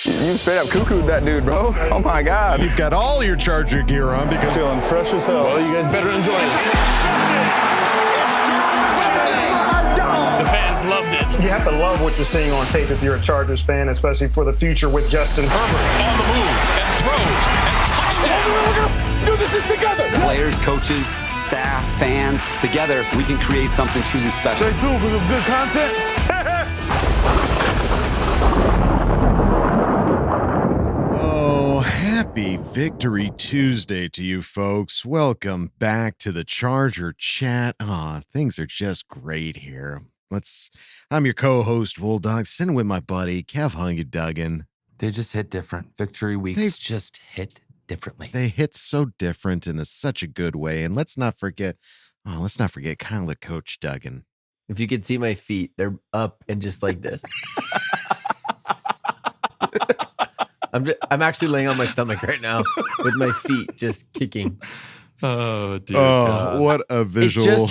You straight up cuckooed that dude, bro. Oh my God. You've got all your Charger gear on because Feeling fresh as hell. Well, you guys better enjoy it. The fans loved it. You have to love what you're seeing on tape if you're a Chargers fan, especially for the future with Justin Herbert. On the move and throws and touchdown. Do this together. Players, coaches, staff, fans, together we can create something truly special. Stay tuned for some good content. Happy Victory Tuesday to you folks. Welcome back to the Charger Chat. Things are just great here. I'm your co-host, Bulldog, sitting with my buddy, Kev Duggan. They just hit different. Victory weeks just hit differently. They hit so different in such a good way. And let's not forget kind of like Coach Duggan. If you could see my feet, they're up and just like this. I'm actually laying on my stomach right now with my feet just kicking. Oh, dude. Oh, what a visual.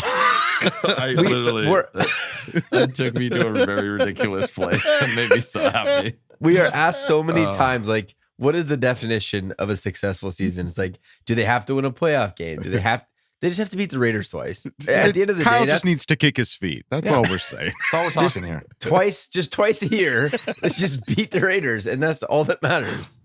That took me to a very ridiculous place. It made me so happy. We are asked so many times, like, what is the definition of a successful season? It's like, do they have to win a playoff game? They just have to beat the Raiders twice. At the end of the Kyle day, just needs to kick his feet. That's all we're saying. That's all we're talking here. Twice a year, let's just beat the Raiders, and that's all that matters.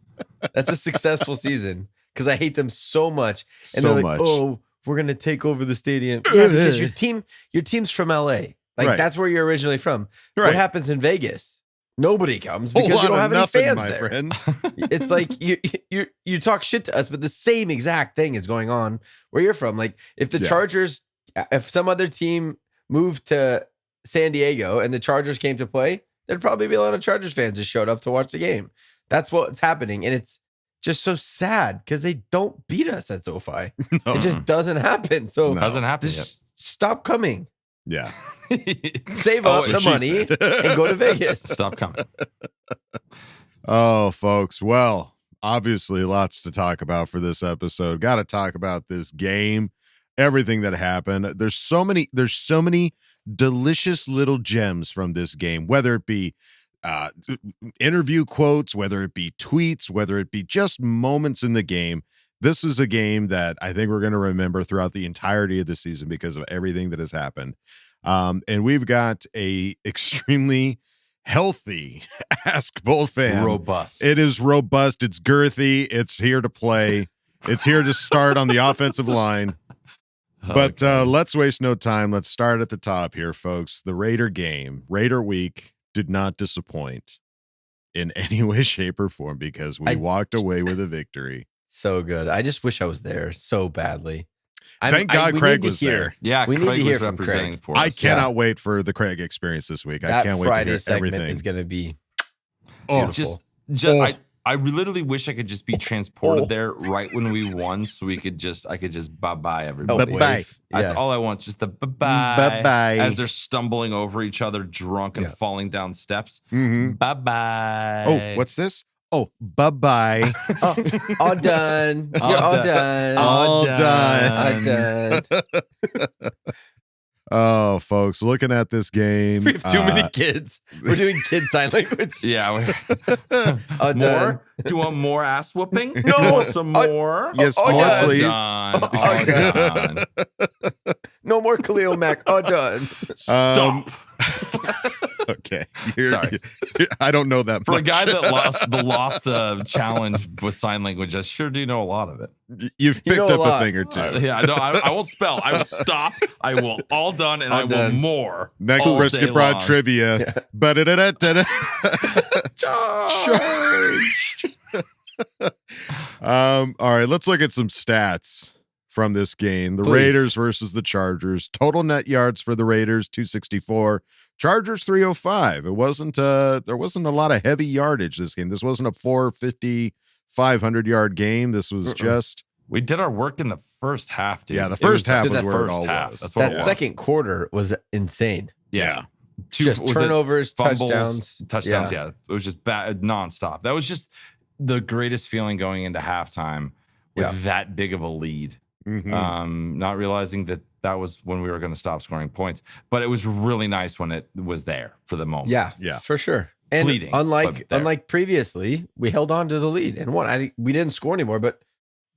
That's a successful season because I hate them so much. And they're like, oh, we're gonna take over the stadium. Yeah, because your team's from LA. Like that's where you're originally from. Right. What happens in Vegas? Nobody comes because you don't have any fans there. Friend. It's like you talk shit to us, but the same exact thing is going on where you're from. Like if the Chargers, if some other team moved to San Diego and the Chargers came to play, there'd probably be a lot of Chargers fans that showed up to watch the game. That's what's happening, and it's just so sad because they don't beat us at SoFi. No. It just doesn't happen. So doesn't happen. Just stop coming. Yeah. Save up the money and go to Vegas. Stop coming. Oh, folks. Well, obviously lots to talk about for this episode. Got to talk about this game, everything that happened. There's so many delicious little gems from this game, whether it be interview quotes, whether it be tweets, whether it be just moments in the game. This is a game that I think we're going to remember throughout the entirety of the season because of everything that has happened. And we've got a extremely healthy Ask Boltfam. Robust. It is robust. It's girthy. It's here to play. It's here to start on the offensive line. But let's waste no time. Let's start at the top here, folks. The Raider game, Raider week, did not disappoint in any way, shape, or form because we walked away with a victory. So good. I just wish I was there so badly. Thank God Craig was there. Yeah, we Craig need to hear was from representing Craig. for us. I cannot wait for the Craig experience this week. I can't wait Friday to hear segment everything. is going to be Just I literally wish I could just be transported there right when we won, so I could just bye everybody. Bye. That's all I want. Just the bye bye as they're stumbling over each other, drunk and falling down steps. Mm-hmm. Bye. Oh, what's this? Oh, bye. all done. You're all done. All done. Oh, folks, looking at this game. We have too many kids. We're doing kid sign language. Yeah. All More? done. Do you want more ass whooping? No. You want some more? Yes, all more, done. please. All done. No more Khalil Mack. All done. Stop. Okay. Sorry. I don't know that For much. a guy that lost a challenge with sign language, I sure do know a lot of it. You've picked know up a a thing or two. Yeah, no, I won't spell. I will stop. I will all done, and All I will done. more. Next all Brisket day Broad long. trivia. Ba-da-da-da-da-da. Charge. All right, let's look at some stats from this game. The Please. Raiders versus the Chargers. Total net yards for the Raiders 264. Chargers 305. It wasn't there wasn't a lot of heavy yardage this game. This wasn't a 450 500-yard game. This was just We did our work in the first half, dude. Yeah, the first half was that where it first all half. was. That's what it That was. second quarter was insane. Yeah. Just was it turnovers, fumbles, touchdowns. Yeah. It was just bad nonstop. That was just the greatest feeling going into halftime with that big of a lead. Mhm. Not realizing that was when we were going to stop scoring points, but it was really nice when it was there for the moment. Yeah, Yeah. for sure. And fleeting. unlike previously, we held on to the lead and won. We didn't score anymore, but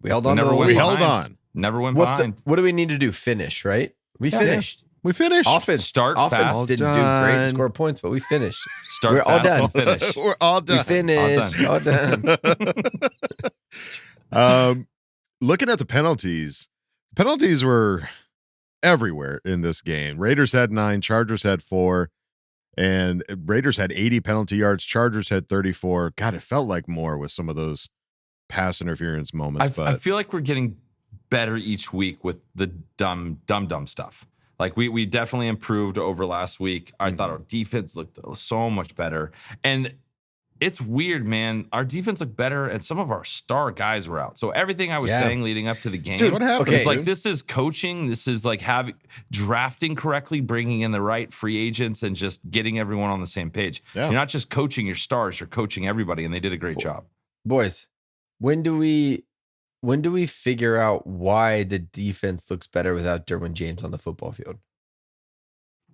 we held on to the lead. We held on. Never went behind. What do we need to do? Finish, right? We finished. We finished. Offense Offense didn't do great and score points, but we finished. We're all done. Finish. We're all done. We finished. All done. Looking at the penalties were everywhere in this game. Raiders had 9, Chargers had 4, and Raiders had 80 penalty yards. Chargers had 34. God, it felt like more with some of those pass interference moments. I feel like we're getting better each week with the dumb stuff. Like we definitely improved over last week. I thought our defense looked so much better. And it's weird, man. Our defense looked better, and some of our star guys were out. So everything I was saying leading up to the game, dude, what happened? It's like this is coaching. This is like drafting correctly, bringing in the right free agents, and just getting everyone on the same page. Yeah. You're not just coaching your stars; you're coaching everybody, and they did a great job. Boys, when do we figure out why the defense looks better without Derwin James on the football field?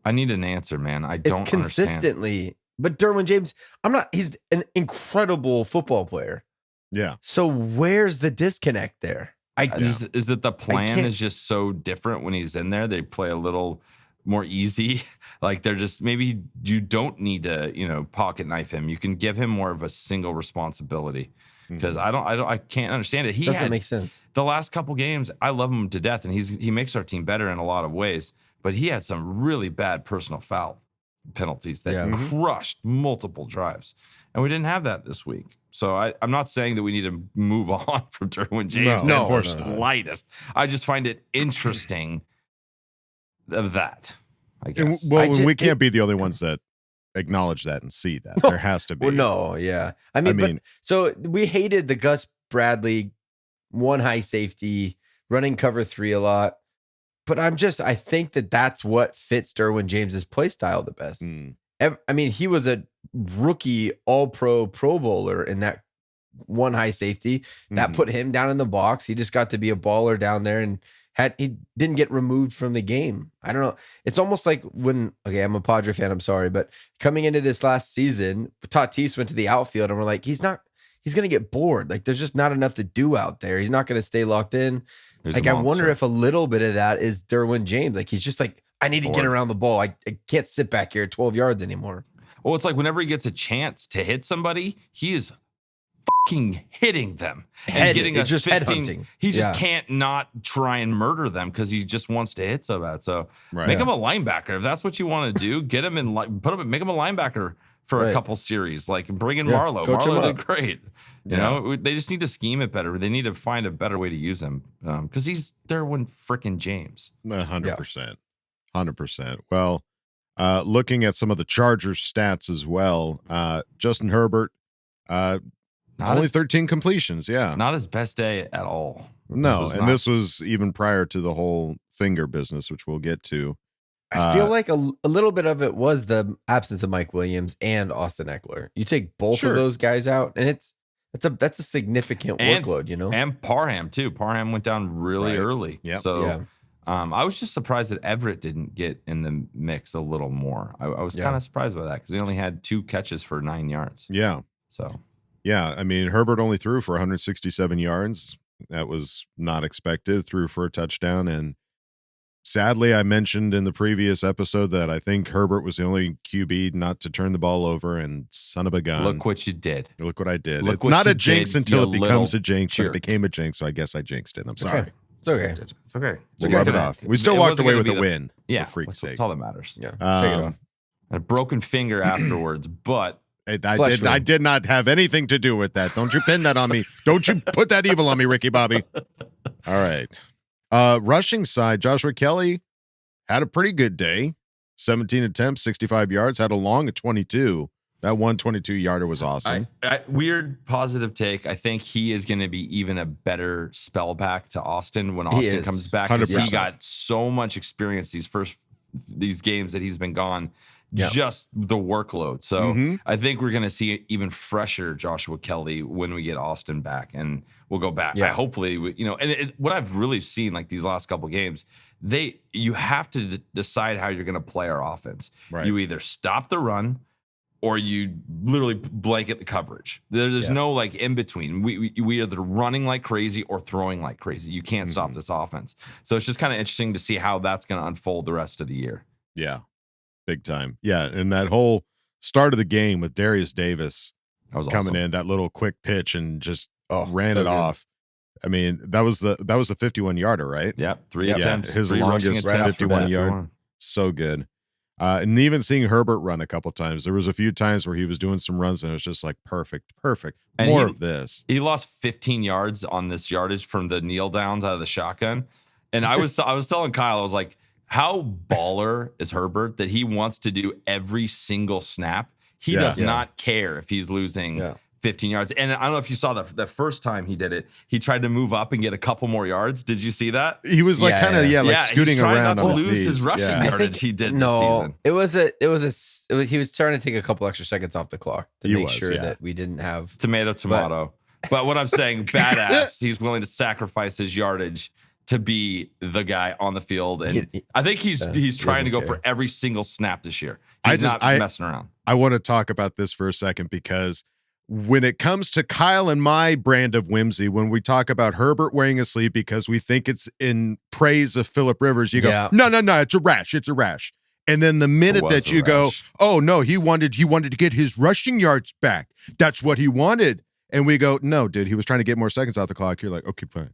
I need an answer, man. I don't consistently. understand. But Derwin James, he's an incredible football player. Yeah. So where's the disconnect there? Is that the plan is just so different when he's in there? They play a little more easy. Like they're just, maybe you don't need to, pocket knife him. You can give him more of a single responsibility. Because I can't understand it. Doesn't make sense. The last couple games, I love him to death, and he makes our team better in a lot of ways. But he had some really bad personal foul penalties that crushed multiple drives, and we didn't have that this week. So I'm not saying that we need to move on from Derwin James for slightest. I just find it interesting of that. I guess. We can't be the only ones that acknowledge that and see that. There has to be. Well, no, yeah. I mean, so we hated the Gus Bradley one high safety running cover 3 a lot. But I think that's what fits Derwin James's play style the best. I mean, he was a rookie All-Pro Pro Bowler in that one high safety. That put him down in the box. He just got to be a baller down there, and he didn't get removed from the game. I don't know. It's almost like I'm a Padre fan, I'm sorry, but coming into this last season, Tatis went to the outfield, and we're like, he's going to get bored. Like, there's just not enough to do out there. He's not going to stay locked in. I wonder if a little bit of that is Derwin James. Like, he's just like, I need to get around the ball. I can't sit back here at 12 yards anymore. Well, it's like whenever he gets a chance to hit somebody, he is fucking hitting them and getting us just 15. Headhunting. He just can't not try and murder them because he just wants to hit so bad. So make him a linebacker if that's what you want to do. Get him in, make him a linebacker for a couple series. Like bring in Marlowe. Marlowe did great. You know, they just need to scheme it better. They need to find a better way to use him because he's Derwin freaking James. 100%. 100%. Well, looking at some of the Chargers stats as well, Justin Herbert, only 13 completions. Yeah. Not his best day at all. No. This was even prior to the whole finger business, which we'll get to. I feel like a little bit of it was the absence of Mike Williams and Austin Eckler. You take both of those guys out, and that's a significant workload, And Parham too. Parham went down really early. Yeah. So I was just surprised that Everett didn't get in the mix a little more. I was kind of surprised by that because he only had 2 catches for 9 yards. Yeah. So. Yeah, I mean, Herbert only threw for 167 yards. That was not expected. Threw for a touchdown, and sadly, I mentioned in the previous episode that I think Herbert was the only QB not to turn the ball over, and son of a gun. Look what you did. Look what I did. It's not a jinx until it becomes a jinx, but it became a jinx, so I guess I jinxed it. I'm sorry. It's okay. It's okay. We'll rub it off. We still walked away with a win. Yeah, for freak's sake. That's all that matters. Yeah, shake it off. A broken finger afterwards, but I did not have anything to do with that. Don't you pin that on me. Don't you put that evil on me, Ricky Bobby. All right. Rushing side, Joshua Kelly had a pretty good day. 17 attempts, 65 yards, had a long of 22. That 122-yarder was awesome. Weird positive take. I think he is going to be even a better spell back to Austin when Austin comes back. 100%. He got so much experience these games that he's been gone. Just the workload. So I think we're going to see even fresher Joshua Kelly when we get Austin back, and we'll go back. Hopefully, what I've really seen like these last couple games, you have to decide how you're going to play our offense. Right. You either stop the run or you literally blanket the coverage. There's no like in between. We either running like crazy or throwing like crazy. You can't stop this offense. So it's just kind of interesting to see how that's going to unfold the rest of the year. Yeah, big time. Yeah, and that whole start of the game with Darius Davis coming in, that little quick pitch and just ran it off. I mean, that was the 51-yarder, right? Yeah, three attempts. His longest 51-yard. So good. And even seeing Herbert run a couple times, there was a few times where he was doing some runs and it was just like perfect. And more of this. He lost 15 yards on this yardage from the kneel downs out of the shotgun. And I was telling Kyle, I was like, how baller is Herbert that he wants to do every single snap? He does not care if he's losing 15 yards. And I don't know if you saw the first time he did it, he tried to move up and get a couple more yards. Did you see that? He was like scooting around not on to his lose knees. his rushing yardage he did this season. He was trying to take a couple extra seconds off the clock to make sure that we didn't have tomato. But what I'm saying, badass, he's willing to sacrifice his yardage to be the guy on the field. And I think he's trying to go for every single snap this year. He's not messing around. I want to talk about this for a second because when it comes to Kyle and my brand of whimsy, when we talk about Herbert wearing a sleeve because we think it's in praise of Phillip Rivers, you go, no, it's a rash. And then the minute that you go, oh no, he wanted to get his rushing yards back. That's what he wanted. And we go, no, dude, he was trying to get more seconds off the clock. You're like, okay, fine.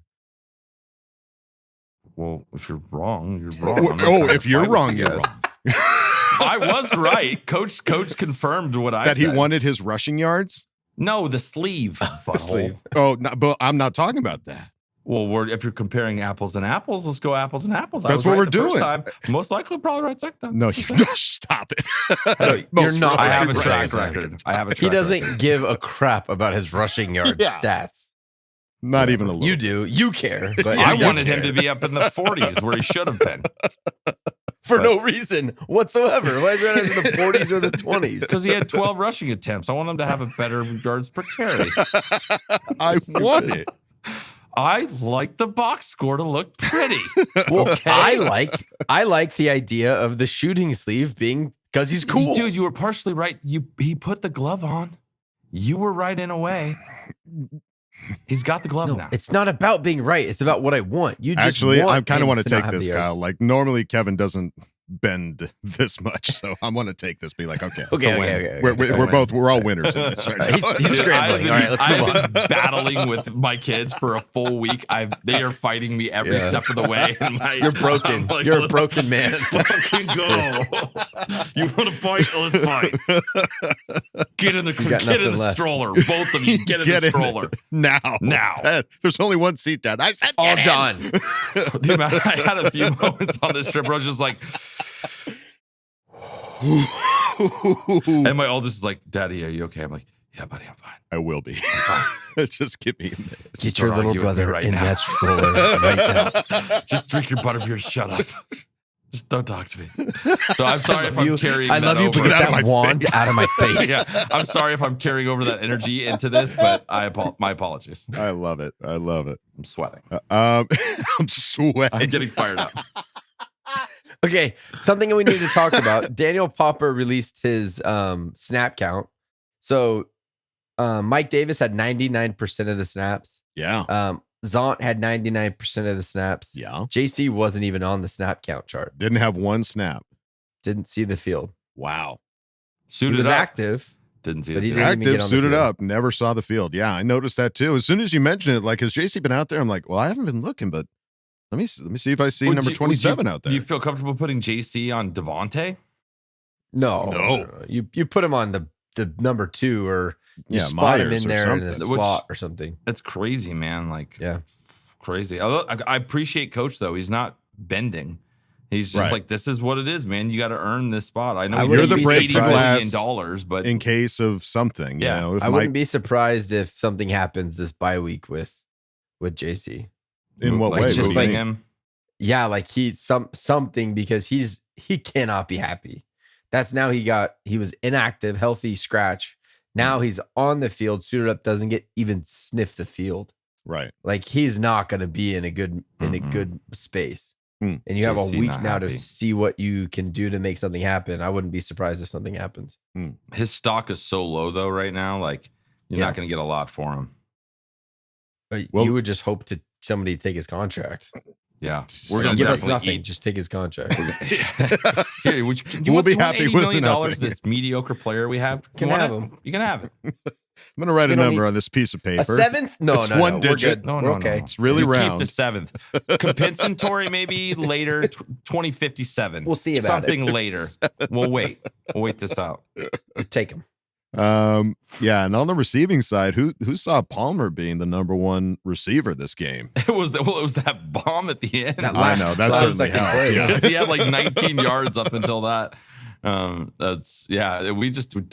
Well, if you're wrong, you're wrong. If you're wrong, you're wrong. I was right. Coach confirmed what I said. That he wanted his rushing yards? No, the sleeve. Oh, no, but I'm not talking about that. Well, if you're comparing apples and apples, let's go apples and apples. That's what we're doing. Time. Most likely, probably right second time. No, stop it. You're not. I have a track record. He doesn't give a crap about his rushing yard stats. Not even a little. You do. You care. But I wanted him to be up in the 40s where he should have been. For no reason whatsoever. Why is that in the 40s or the 20s? Because he had 12 rushing attempts. I want him to have a better yards per carry. I want it. I like the box score to look pretty. Well, I like the idea of the shooting sleeve being because he's cool. Dude, you were partially right. He put the glove on. You were right in a way. He's got the glove now. It's not about being right. It's about what I want. You just actually, I kind of want to take not this, Kyle. Like normally, Kevin doesn't bend this much, so I want to take this. Be like, okay. We're all winners in this right now. He's scrambling. All right, let's move on. I've been battling with my kids for a full week. They are fighting me every step of the way. And you're broken. Like, you're a broken man. Fucking go. You want to fight? Let's fight. Get in the stroller. Both of you get in the stroller now. There's only one seat down. I said all done. Dude, man, I had a few moments on this trip where I was just like. And my oldest is like, Daddy, are you okay? I'm like, yeah, buddy, I'm fine. I will be. Just give me a minute. Get your little brother in that stroller right now. Just drink your butterbeer. Shut up. Just don't talk to me. So I'm sorry if I'm carrying. I love you, but get that wand out of my face. Yeah, I'm sorry if I'm carrying over that energy into this, but my apologies. I love it. I'm sweating. I'm sweating. I'm getting fired up. Okay, something we need to talk about. Daniel Popper released his snap count. So Mike Davis had 99% of the snaps. Yeah. Zont had 99% of the snaps. Yeah. JC wasn't even on the snap count chart. Didn't have one snap. Didn't see the field. Wow. Suited he was up. Active. Didn't see but the he field. didn't even get Active, on the suited field. up, never saw the field. Yeah, I noticed that too. As soon as you mentioned it, like, has JC been out there? I'm like, well, I haven't been looking, but let me see if I see number 27 out there. Do you feel comfortable putting JC on Devontae? No. You put him on the number 2 or you spot Myers him in or there in a something. slot or something. It's crazy, man. Like, yeah, crazy. I appreciate Coach though. He's not bending. He's just like, this is what it is, man. You got to earn this spot. I know you're the break $80 glass million, but in case of something, Yeah. you know, if I wouldn't be surprised if something happens this bye week with JC. in what like, way? just What do you like mean? him. Yeah, like something because he cannot be happy. That's now he was inactive, healthy scratch. Now he's on the field, suited up, doesn't even sniff the field. Right. Like he's not going to be in a good space. and you have a JC week not now to happy. see what you can do to make something happen. I wouldn't be surprised if something happens. His stock is so low though right now. Like you're not going to get a lot for him. Well, you would just hope to somebody take his contract. Yeah, We're gonna give us nothing. Just take his contract. Here, would you We'll want be $80 happy with million nothing. this mediocre player we have? Can You want have it? him. You can have it. I'm gonna write a don't number need- on this piece of paper. A seventh? No, It's no, one no. digit. We're good. No, We're okay. It's really You round. Keep the 7th. Compensatory maybe later, 2057. We'll see about something later. We'll wait. We'll wait this out. Take him. Yeah, and on the receiving side, who saw Palmer being the number one receiver this game? It was that bomb at the end. I know that last certainly second helped. play. Yeah. Because he had like 19 yards up until that.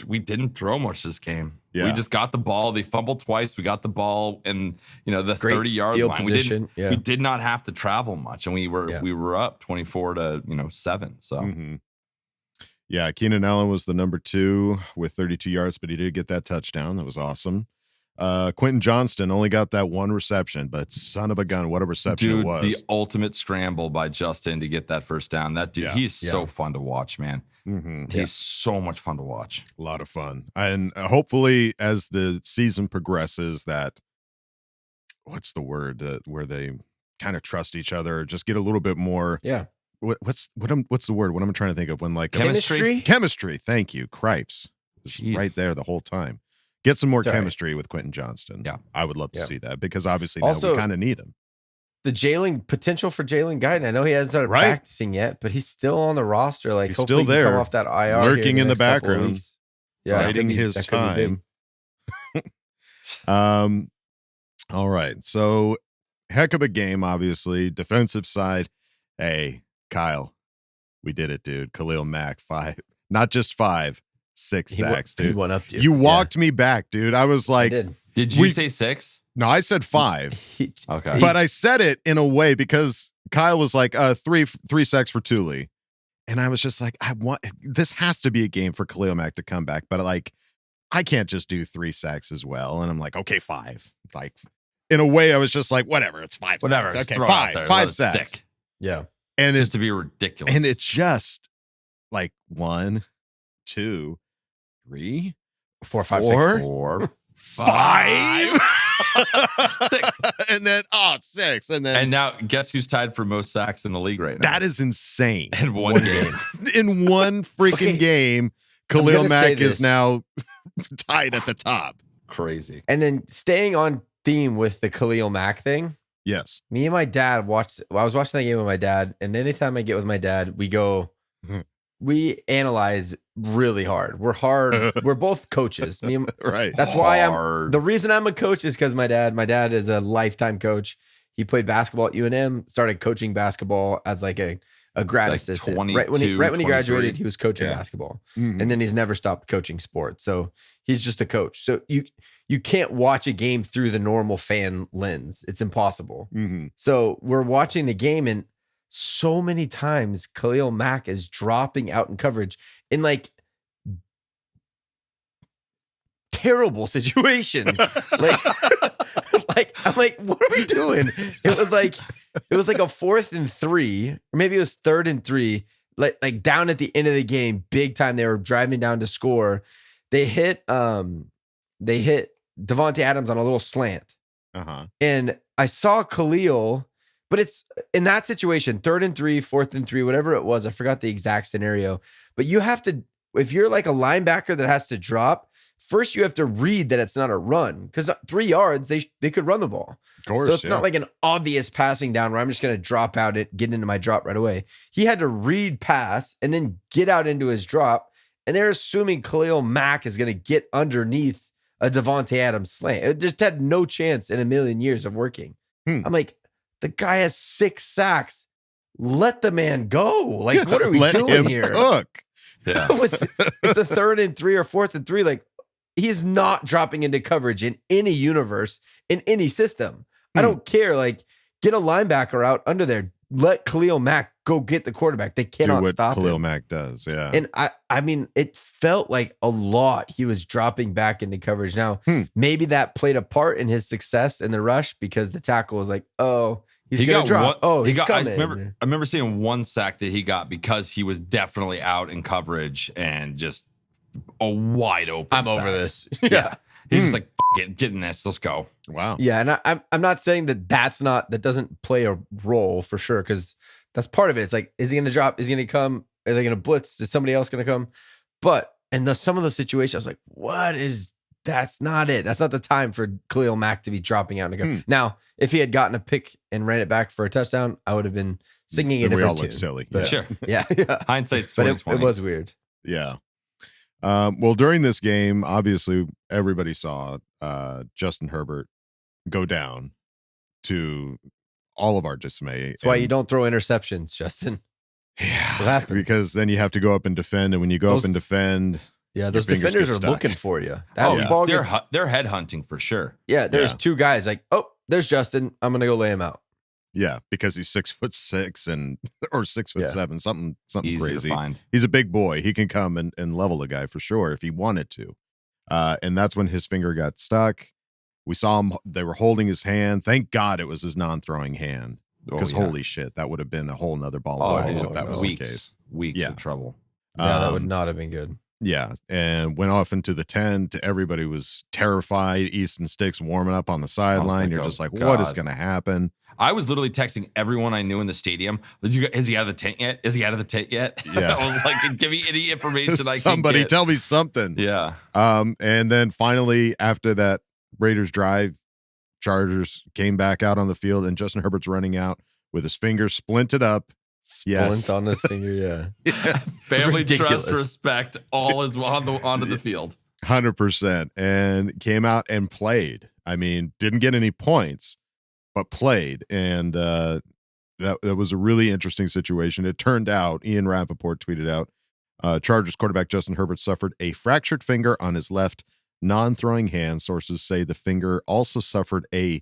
We didn't throw much this game. Yeah. We just got the ball. They fumbled twice. We got the ball and the Great 30-yard field line. position. We did not have to travel much, and we were up 24-7. So Mhm. Yeah, Keenan Allen was the number 2 with 32 yards, but he did get that touchdown. That was awesome. Quentin Johnston only got that one reception, but son of a gun, what a reception dude, it was. the ultimate scramble by Justin to get that first down. That dude, he's so fun to watch, man. He's so much fun to watch. A lot of fun. And hopefully as the season progresses, that what's the word where they kind of trust each other, just get a little bit more. Yeah. What's the word? What I'm trying to think of when like Chemistry? Chemistry. Thank you. Cripes. It's Jeez. right there the whole time. Get some more It's all right. chemistry with Quentin Johnston. Yeah. I would love to Yeah. see that because obviously now Also, we kind of need him. The potential for Jalen Guyton. I know he hasn't started Right. practicing yet, but he's still on the roster. Like He's hopefully still he can come there, off that IR, lurking here in the next couple of background, weeks. Yeah, biding his that could be big. time. All right. So heck of a game, obviously. Defensive side. Hey, Kyle, we did it, dude. Khalil Mack, 5, not just 5, 6 sacks, He dude. went up to You walked me back, dude. I was I like, did. Did you say 6? no, I said 5, He- Okay. but I said it in a way because Kyle was like, 3 sacks for Thule. And I was just like, this has to be a game for Khalil Mack to come back, but like, I can't just do 3 sacks as well. And I'm like, okay, 5. Like, in a way, I was just like, whatever, it's 5 Whatever. sacks. just Okay, throw it out there, 5 let it sacks. stick. Yeah. And Just it's to be ridiculous. and it's just like 1, 2, 3, 4, 5, 4, 6. 4, 5, 6. and then 6, and then And now, guess who's tied for most sacks in the league right now? that is insane. in one game. In one freaking Okay. game, I'm Khalil gonna Mack say is this. now tied at the top. Crazy. And then staying on theme with the Khalil Mack thing, Yes. me and my dad I was watching that game with my dad, and anytime I get with my dad, we analyze really hard. We're both coaches. Me and, Right. that's why Hard. the reason I'm a coach is because my dad is a lifetime coach. He played basketball at UNM, started coaching basketball as like a grad Like assistant. 22, Right when he 23. graduated, he was coaching Yeah. basketball. Mhm. And then he's never stopped coaching sports. So he's just a coach. So you can't watch a game through the normal fan lens. It's impossible. Mhm. So we're watching the game, and so many times Khalil Mack is dropping out in coverage in like terrible situations. like I'm like, what are we doing? It was like a 4th and 3, or maybe it was 3rd and 3, like down at the end of the game, big time. They were driving down to score. They hit Devontae Adams on a little slant. Uh-huh. And I saw Khalil, but it's in that situation, 3rd and 3, 4th and 3, whatever it was. I forgot the exact scenario. But you have to, if you're like a linebacker that has to drop, first you have to read that it's not a run, because 3 yards, they could run the ball. Of course. So it's yeah. not like an obvious passing down where I'm just going to drop out get into my drop right away. He had to read pass and then get out into his drop. And they're assuming Khalil Mack is going to get underneath a Devontae Adams slant. It just had no chance in a million years of working. I'm like, the guy has 6 sacks. Let the man go. Like, what are we Let doing him here? cook. Yeah. It's a 3rd and 3 or 4th and 3. Like, he is not dropping into coverage in any universe, in any system. I don't care. Like, get a linebacker out under there. Let Khalil Mack go get the quarterback. They Do cannot what stop Khalil him. Mack does. Yeah. And I mean, it felt like a lot. He was dropping back into coverage. Now, maybe that played a part in his success in the rush because the tackle was like, oh, He's going to drop. He's coming. I remember seeing one sack that he got because he was definitely out in coverage and just a wide open. I'm sack. over this. Yeah. He's just like, F it, get in this. Let's go. Wow. Yeah, and I'm not saying that that doesn't play a role for sure, because that's part of it. It's like, is he going to drop? Is he going to come? Are they going to blitz? Is somebody else going to come? But some of those situations, I was like, that's not it. That's not the time for Khalil Mack to be dropping out and go. Now, if he had gotten a pick and ran it back for a touchdown, I would have been singing a different tune. We all look silly. But, Sure. Yeah. Hindsight's But 2020. it was weird. Yeah. Well, during this game, obviously everybody saw Justin Herbert go down, to all of our dismay. That's why you don't throw interceptions, Justin. Yeah, because then you have to go up and defend, and when you go up and defend, those defenders are looking for you. They're head hunting for sure. Yeah, there's two guys like, oh, there's Justin. I'm gonna go lay him out. Yeah, because he's 6'6" or 6'7", something Easy crazy. to find. He's a big boy. He can come and level a guy for sure if he wanted to. And that's when his finger got stuck. We saw him. They were holding his hand. Thank God it was his non-throwing hand. Because holy shit, that would have been a whole nother ball of wax if that was the case. Weeks of trouble. Yeah, that would not have been good. Yeah, and went off into the tent. Everybody was terrified. Easton Stick's warming up on the sideline. You're just like, what is going to happen? I was literally texting everyone I knew in the stadium. Is he out of the tent yet? Is he out of the tent yet? Yeah. I was like, give me any information I can Somebody get. tell me something. Yeah. And then finally, after that Raiders drive, Chargers came back out on the field, and Justin Herbert's running out with his fingers splinted up. Splint on his finger, yeah. Family Ridiculous. trust, respect, all is onto the field. 100%. And came out and played. I mean, didn't get any points, but played. And that was a really interesting situation. It turned out, Ian Rappaport tweeted out, Chargers quarterback Justin Herbert suffered a fractured finger on his left non-throwing hand. Sources say the finger also suffered a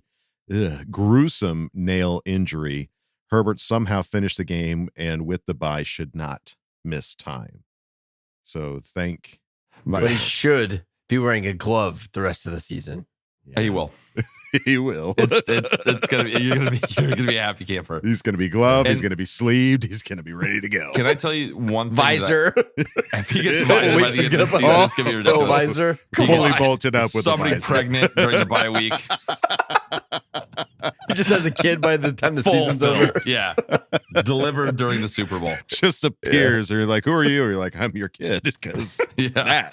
gruesome nail injury. Herbert somehow finished the game, and with the bye should not miss time. So but he should be wearing a glove the rest of the season. Yeah. He will. He will. It's gonna be. You're gonna be a happy camper. He's gonna be gloved. He's gonna be sleeved. He's gonna be ready to go. Can I tell you one thing? Visor. If he gets visor by the end of the season, it's gonna be ridiculous. Visor. Fully bolted up with somebody pregnant during the bye week. He just has a kid by the time the season's over. Yeah. Delivered during the Super Bowl. Just appears. And you're like, who are you? Or you're like, I'm your kid. Because that.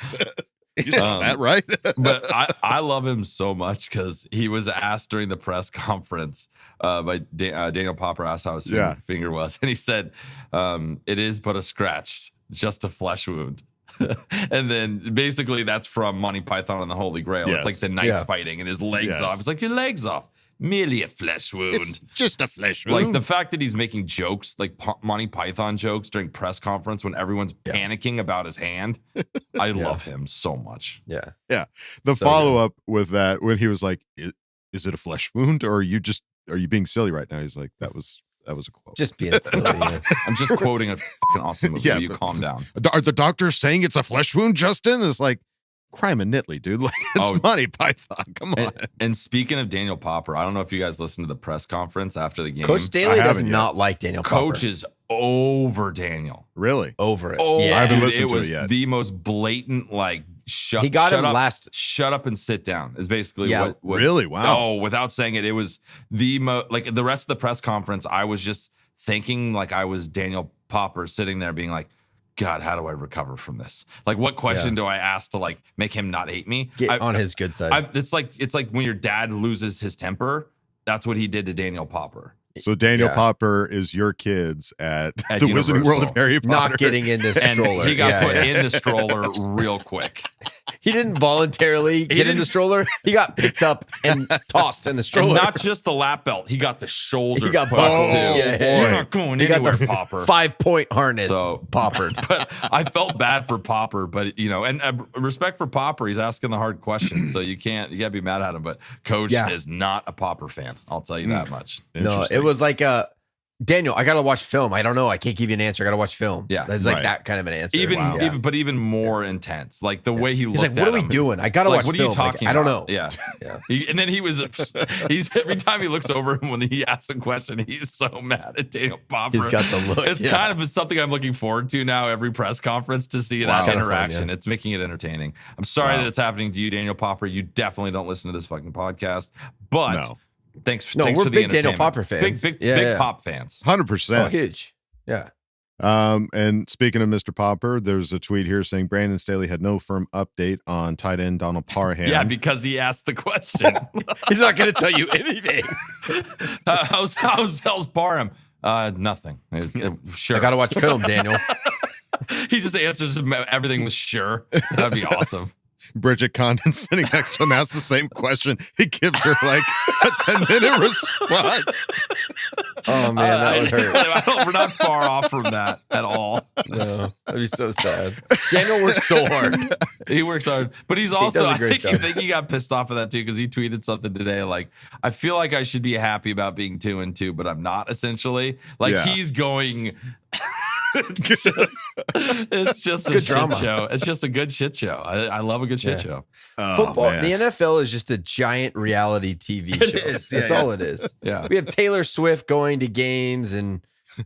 You saw that, right? But I love him so much because he was asked during the press conference by Daniel Popper asked how his finger was. And he said, it is but a scratch, just a flesh wound. And then basically that's from Monty Python and the Holy Grail. Yes. It's like the knight fighting and his legs off. It's like your legs off. Merely a flesh wound. Just a flesh wound. Like the fact that he's making jokes, like Monty Python jokes during press conference when everyone's panicking about his hand. I love him so much. Yeah. The follow-up with that, when he was like, is it a flesh wound, or are you being silly right now? He's like, that was a quote. Just being silly. I'm just quoting a fucking awesome movie. You calm down. Are the doctors saying it's a flesh wound, Justin? It's like, crime and Nitley, dude. Like, it's Monty Python. Come on. And speaking of Daniel Popper, I don't know if you guys listened to the press conference after the game. Coach Staley does not like Daniel Popper. Coach is over Daniel. Really? Over it. Oh, I haven't listened to it yet. The most blatant, like, he got him last. Shut up and sit down is basically what. Really? Wow. Oh, without saying it, it was the like the rest of the press conference. I was just thinking like I was Daniel Popper sitting there being like, God, how do I recover from this? Like, what question do I ask to like make him not hate me? Get on his good side. It's like when your dad loses his temper. That's what he did to Daniel Popper. So Daniel Popper is your kids at the Universal. Wizarding World of Harry Potter. Not getting in the stroller. And he got put in the stroller real quick. He didn't voluntarily get in the stroller. He got picked up and tossed in the stroller. And not just the lap belt. He got the shoulder. He got put buckled. You're not going anywhere, Popper. 5-point harness. So Popper. But I felt bad for Popper. But and respect for Popper. He's asking the hard questions, so you can't be mad at him. But Coach is not a Popper fan. I'll tell you that much. No, it was like Daniel, I gotta watch film. I don't know. I can't give you an answer. I gotta watch film. Yeah, that's like that kind of an answer. Even more intense. Like the way he looked. He's like, "What are we doing? I gotta watch what film." What are you talking I don't about? know. Yeah, and then he's every time he looks over him when he asks a question, he's so mad at Daniel Popper. He's got the look. It's kind of something I'm looking forward to now. Every press conference to see that interaction. It's making it entertaining. I'm sorry that it's happening to you, Daniel Popper. You definitely don't listen to this fucking podcast, but. No. Thanks we're for the big Daniel Popper fans. Big Pop fans. 100%. Oh, huge. Yeah. And speaking of Mr. Popper, there's a tweet here saying Brandon Staley had no firm update on tight end Donald Parham. Yeah, because he asked the question. He's not going to tell you anything. How's Parham? Nothing. Sure. I got to watch film, Daniel. He just answers everything with sure. That'd be awesome. Bridget Condon sitting next to him asks the same question. He gives her like a 10-minute response. Oh man, that would hurt. We're not far off from that at all. No, that'd be so sad. Daniel works so hard. He works hard, but he's also. I think he got pissed off of that too because he tweeted something today like, "I feel like I should be happy about being 2-2, but I'm not." Essentially, like he's going. It's just a shit show. It's just a good shit show. I love a good shit show. Football, the NFL is just a giant reality TV show. That's all it is. Yeah, we have Taylor Swift going to games and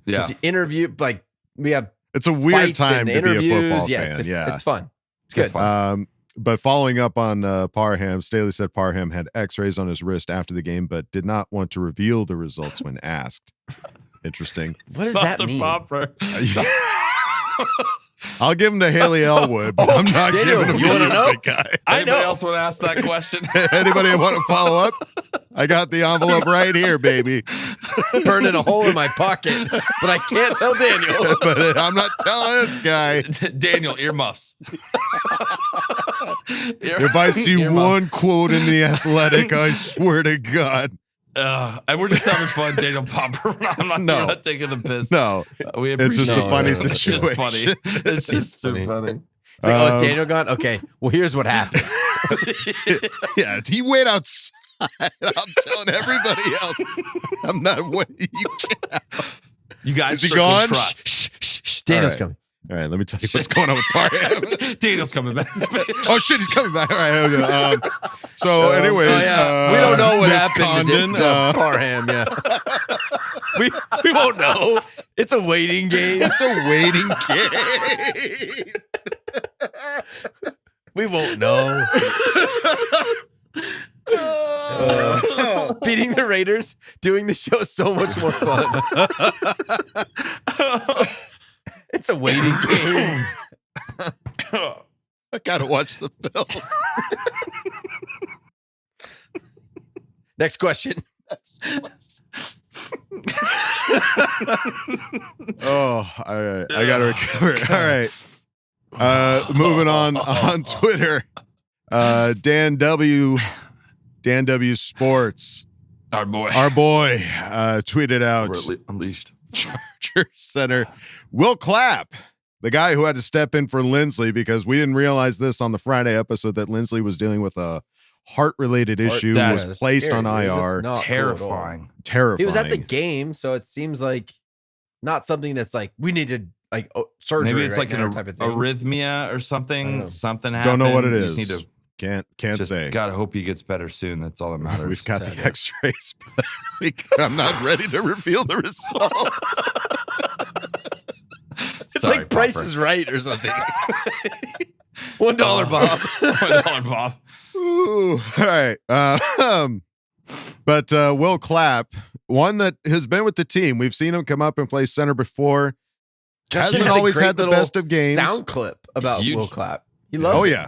to interview. Like we have. It's a weird time to be a football fan. It's fun. It's good. But following up on Parham, Staley said Parham had X-rays on his wrist after the game, but did not want to reveal the results when asked. Interesting. What does that mean? I'll give him to Haley Elwood, but I'm not Daniel, giving him you want to know? guy. Anybody else want to ask that question? Anybody want to follow up? I got the envelope right here, baby. Burning a hole in my pocket, but I can't tell Daniel. But I'm not telling this guy. Daniel, earmuffs. If I see one quote in The Athletic, I swear to God. And we're just having fun, Daniel Popper. We're not taking the piss. No, we it's just a funny situation. It's just funny. It's just so funny. It's like, is Daniel gone? Okay, well, here's what happened. Yeah, he wait outside. I'm telling everybody else. I'm not waiting. You can't. You guys, is he gone? Shh, Daniel's coming. All right, let me tell you what's going on with Parham. Daniel's coming back. Oh shit, he's coming back. All right, okay. So, anyways, we don't know what Miss happened Condon, to Parham. Yeah, we won't know. It's a waiting game. It's a waiting game. We won't know. Beating the Raiders, doing the show is so much more fun. It's a waiting game. I gotta watch the film. Next question. Oh, all right. I gotta recover. All right. Moving on Twitter. Dan W Sports. Our boy tweeted out We're unleashed. Charger center Will Clapp, the guy who had to step in for Lindsley because we didn't realize this on the Friday episode that Lindsley was dealing with a heart-related issue, was placed on IR. Terrifying. Terrifying. He was at the game, so it seems like not something that's like we needed like surgery. Maybe it's right like now an type of thing. arrhythmia or something. Something happened. Don't know what it You is. just need to Can't say. Gotta hope he gets better soon. That's all that matters. We've got the X-rays, but I'm not ready to reveal the results. It's like Price is Right or something. $1 Bob. $1 Bob. Ooh, all right. But Will Clapp, one that has been with the team. We've seen him come up and play center before. Hasn't always had the best of games. Sound clip about Huge. Will Clapp. He loved it. Yeah.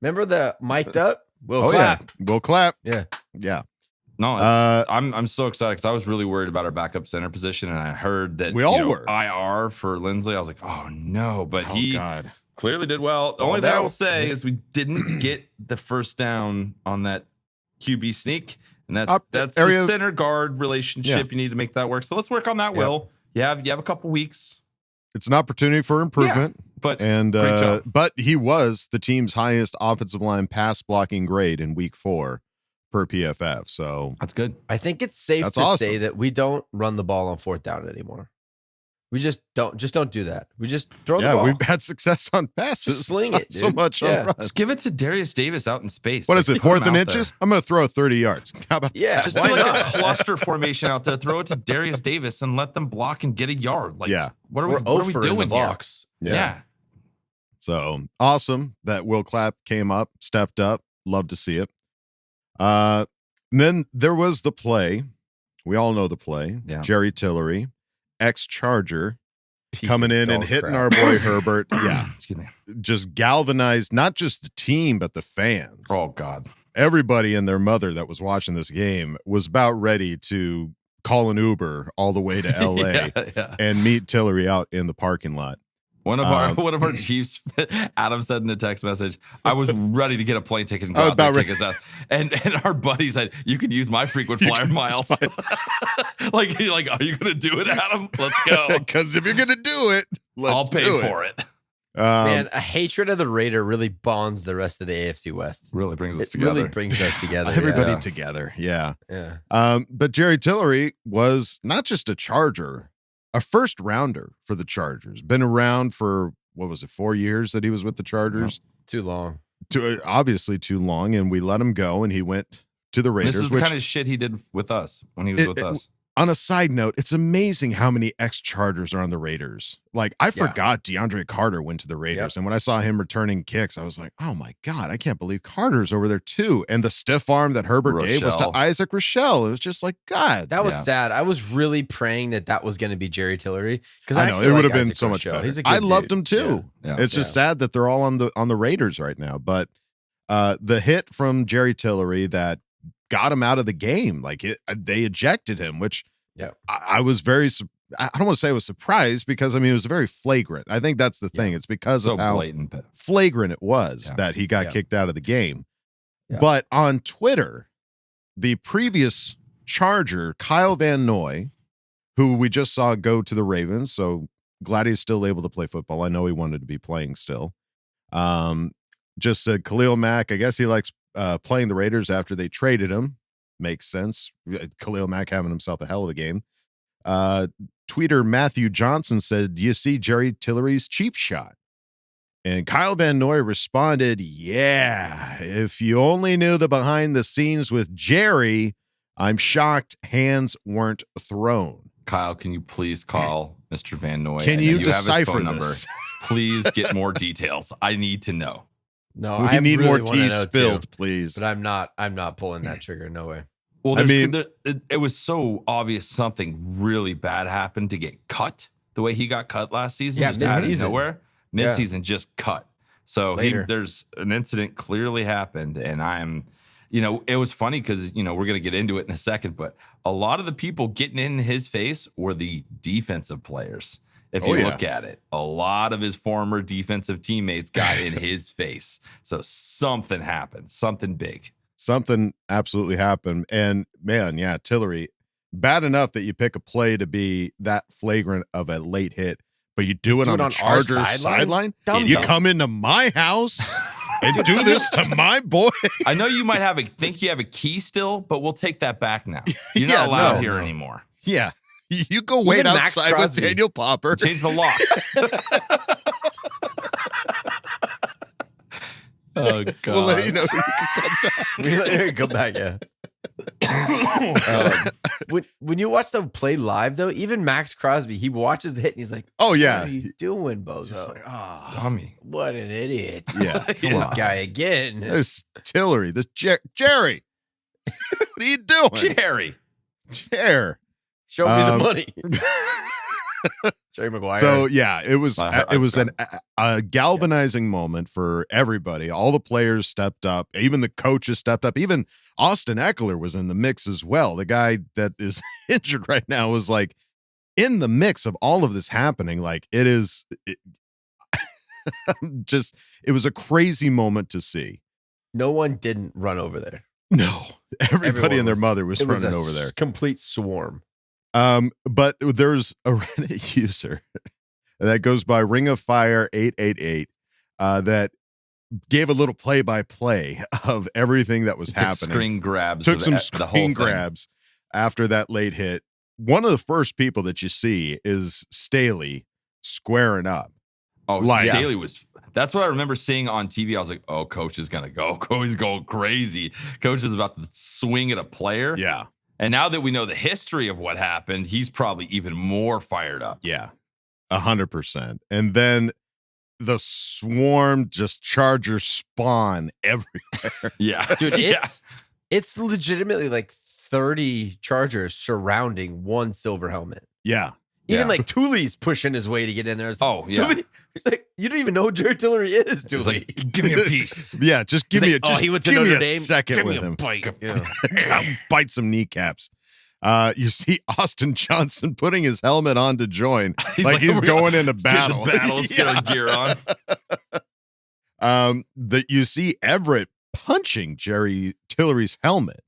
Remember the mic'd up? Will Clapp. Yeah. Will Clapp. Yeah. Yeah. No, I'm so excited because I was really worried about our backup center position, and I heard that we all were IR for Lindsley. I was like, oh no, but he God. clearly did well. The only thing I will say is we didn't get the first down on that QB sneak, and that's the center guard relationship. Yeah. You need to make that work. So let's work on that. Will you have a couple weeks? It's an opportunity for improvement. Yeah, but great job. But he was the team's highest offensive line pass blocking grade in week 4. per PFF. So That's good. I think it's safe That's to awesome. say that we don't run the ball on 4th down anymore. We just don't do that. We just throw the ball. we've had success on passes. Just sling not it, so dude. much Yeah. on runs. Just give it to Darius Davis out in space. What is it? Put him 4th and out inches? there. I'm going to throw 30 yards. How about Yeah, Just why do like not? a cluster formation out there. Throw it to Darius Davis and let them block and get a yard. Like, Yeah. what are We're we? What are we over in the doing here? box. Yeah. So awesome that Will Clapp came up, stepped up. Love to see it. Then there was the play. We all know the play. Yeah. Jerry Tillery, ex-Charger, Piece coming of in and dog hitting crap. our boy Herbert. Yeah, Excuse me. just galvanized not just the team but the fans. Oh God. Everybody and their mother that was watching this game was about ready to call an Uber all the way to LA Yeah. and meet Tillery out in the parking lot. One of our Chiefs, Adam said in a text message, I was ready to get a plane ticket and go I was out there and about kick his ass. And our buddy said, you can use my frequent flyer miles. like, are you gonna do it, Adam? Let's go. Because if you're gonna do it, I'll pay for it. Man, a hatred of the Raider really bonds the rest of the AFC West. Really brings us It together. really brings us together. everybody yeah. together. Yeah. Yeah. But Jerry Tillery was not just a Charger, a first rounder for the Chargers. Been around for, what was it, 4 years that he was with the Chargers? Too long. Obviously too long, and we let him go, and he went to the Raiders. This is the kind of shit he did with us when he was with us. On a side note, it's amazing how many ex-Chargers are on the Raiders. Like, I forgot DeAndre Carter went to the Raiders. Yep. And when I saw him returning kicks, I was like, oh my God, I can't believe Carter's over there too. And the stiff arm that Herbert gave was to Rochelle. Isaac Rochelle. It was just like, God. That was Yeah. sad. I was really praying that was going to be Jerry Tillery because I know, it would have been so much better. He's a I good loved dude. him too. Yeah. It's just sad that they're all on the Raiders right now. But the hit from Jerry Tillery that got him out of the game, like they ejected him, which I was very, I don't want to say I was surprised because, I mean, it was very flagrant. I think that's the thing. It's because So of how blatant. But flagrant it was that he got kicked out of the game. Yeah. But on Twitter, the previous Charger, Kyle Van Noy, who we just saw go to the Ravens, so glad he's still able to play football. I know he wanted to be playing still. Just said Khalil Mack, I guess he likes playing the Raiders after they traded him. Makes sense. Khalil Mack having himself a hell of a game. Tweeter Matthew Johnson said, "Do you see Jerry Tillery's cheap shot?" And Kyle Van Noy responded, "Yeah, if you only knew the behind the scenes with Jerry, I'm shocked hands weren't thrown." Kyle, can you please call Mr. Van Noy? Can and you have his decipher phone this? Please get more details. I need to know. No, We I need really more wanna tea know spilled, too, please. but I'm not pulling that trigger. No way. Well, I mean- it was so obvious something really bad happened to get cut the way he got cut last season. Yeah, just out of mid-season. nowhere. Mid-season, just cut. So Later. there's an incident clearly happened, and I'm, it was funny because we're gonna get into it in a second, but a lot of the people getting in his face were the defensive players. If you look at it, a lot of his former defensive teammates got in his face. So something happened, something big. Something absolutely happened. And man, yeah, Tillery, bad enough that you pick a play to be that flagrant of a late hit, but you do it on a our Chargers sideline? You come into my house and do this to my boy? I know you might think you have a key still, but we'll take that back now. You're Yeah, not allowed no, here no. anymore. Yeah. You go wait Even Max outside with Crosby. Daniel Popper. Change the locks. Oh God! We'll let you know you can come back. Come back, yeah. When you watch them play live, though, even Max Crosby, he watches the hit and he's like, Oh, yeah. what are you doing, bozo? Just like, Dummy. What an idiot. Yeah. This guy again. This Tillery, this Jerry. What are you doing? Jerry. Jerry. Show me the money. Jerry Maguire. So yeah, it was I a galvanizing moment for everybody. All the players stepped up, even the coaches stepped up. Even Austin Eckler was in the mix as well. The guy that is injured right now was like in the mix of all of this happening. Like it was a crazy moment to see. no one didn't run over there. No, everybody Everyone and their mother was it running a over there. Complete swarm. But there's a Reddit user that goes by Ring of Fire 888 that gave a little play-by-play of everything that was happening. Screen grabs. Took of some the whole screen thing. grabs after that late hit. One of the first people that you see is Staley squaring up. Oh, Like- Staley was. That's what I remember seeing on TV. I was like, "Oh, Coach is gonna go. Coach is going crazy. Coach is about to swing at a player." Yeah, And now that we know the history of what happened, he's probably even more fired up. yeah, 100%. And then the swarm, just Chargers spawn everywhere. Yeah, Dude, yeah. it's legitimately like 30 Chargers surrounding one silver helmet. Yeah, Even Yeah. like Thule's pushing his way to get in there. It's like, Oh, yeah. Thule, he's like, you don't even know who Jared Tillery is, Thule. Give me a piece. yeah. Just give me a. He's like, Just he went to give me Notre a Dame. second Give with me a him. bite. Yeah. I'll bite some kneecaps. You see Austin Johnson putting his helmet on to join, like he's "We're going into let's get the battle. battle. Let's get our gear on. That you see Everett punching Jerry Tillery's helmet,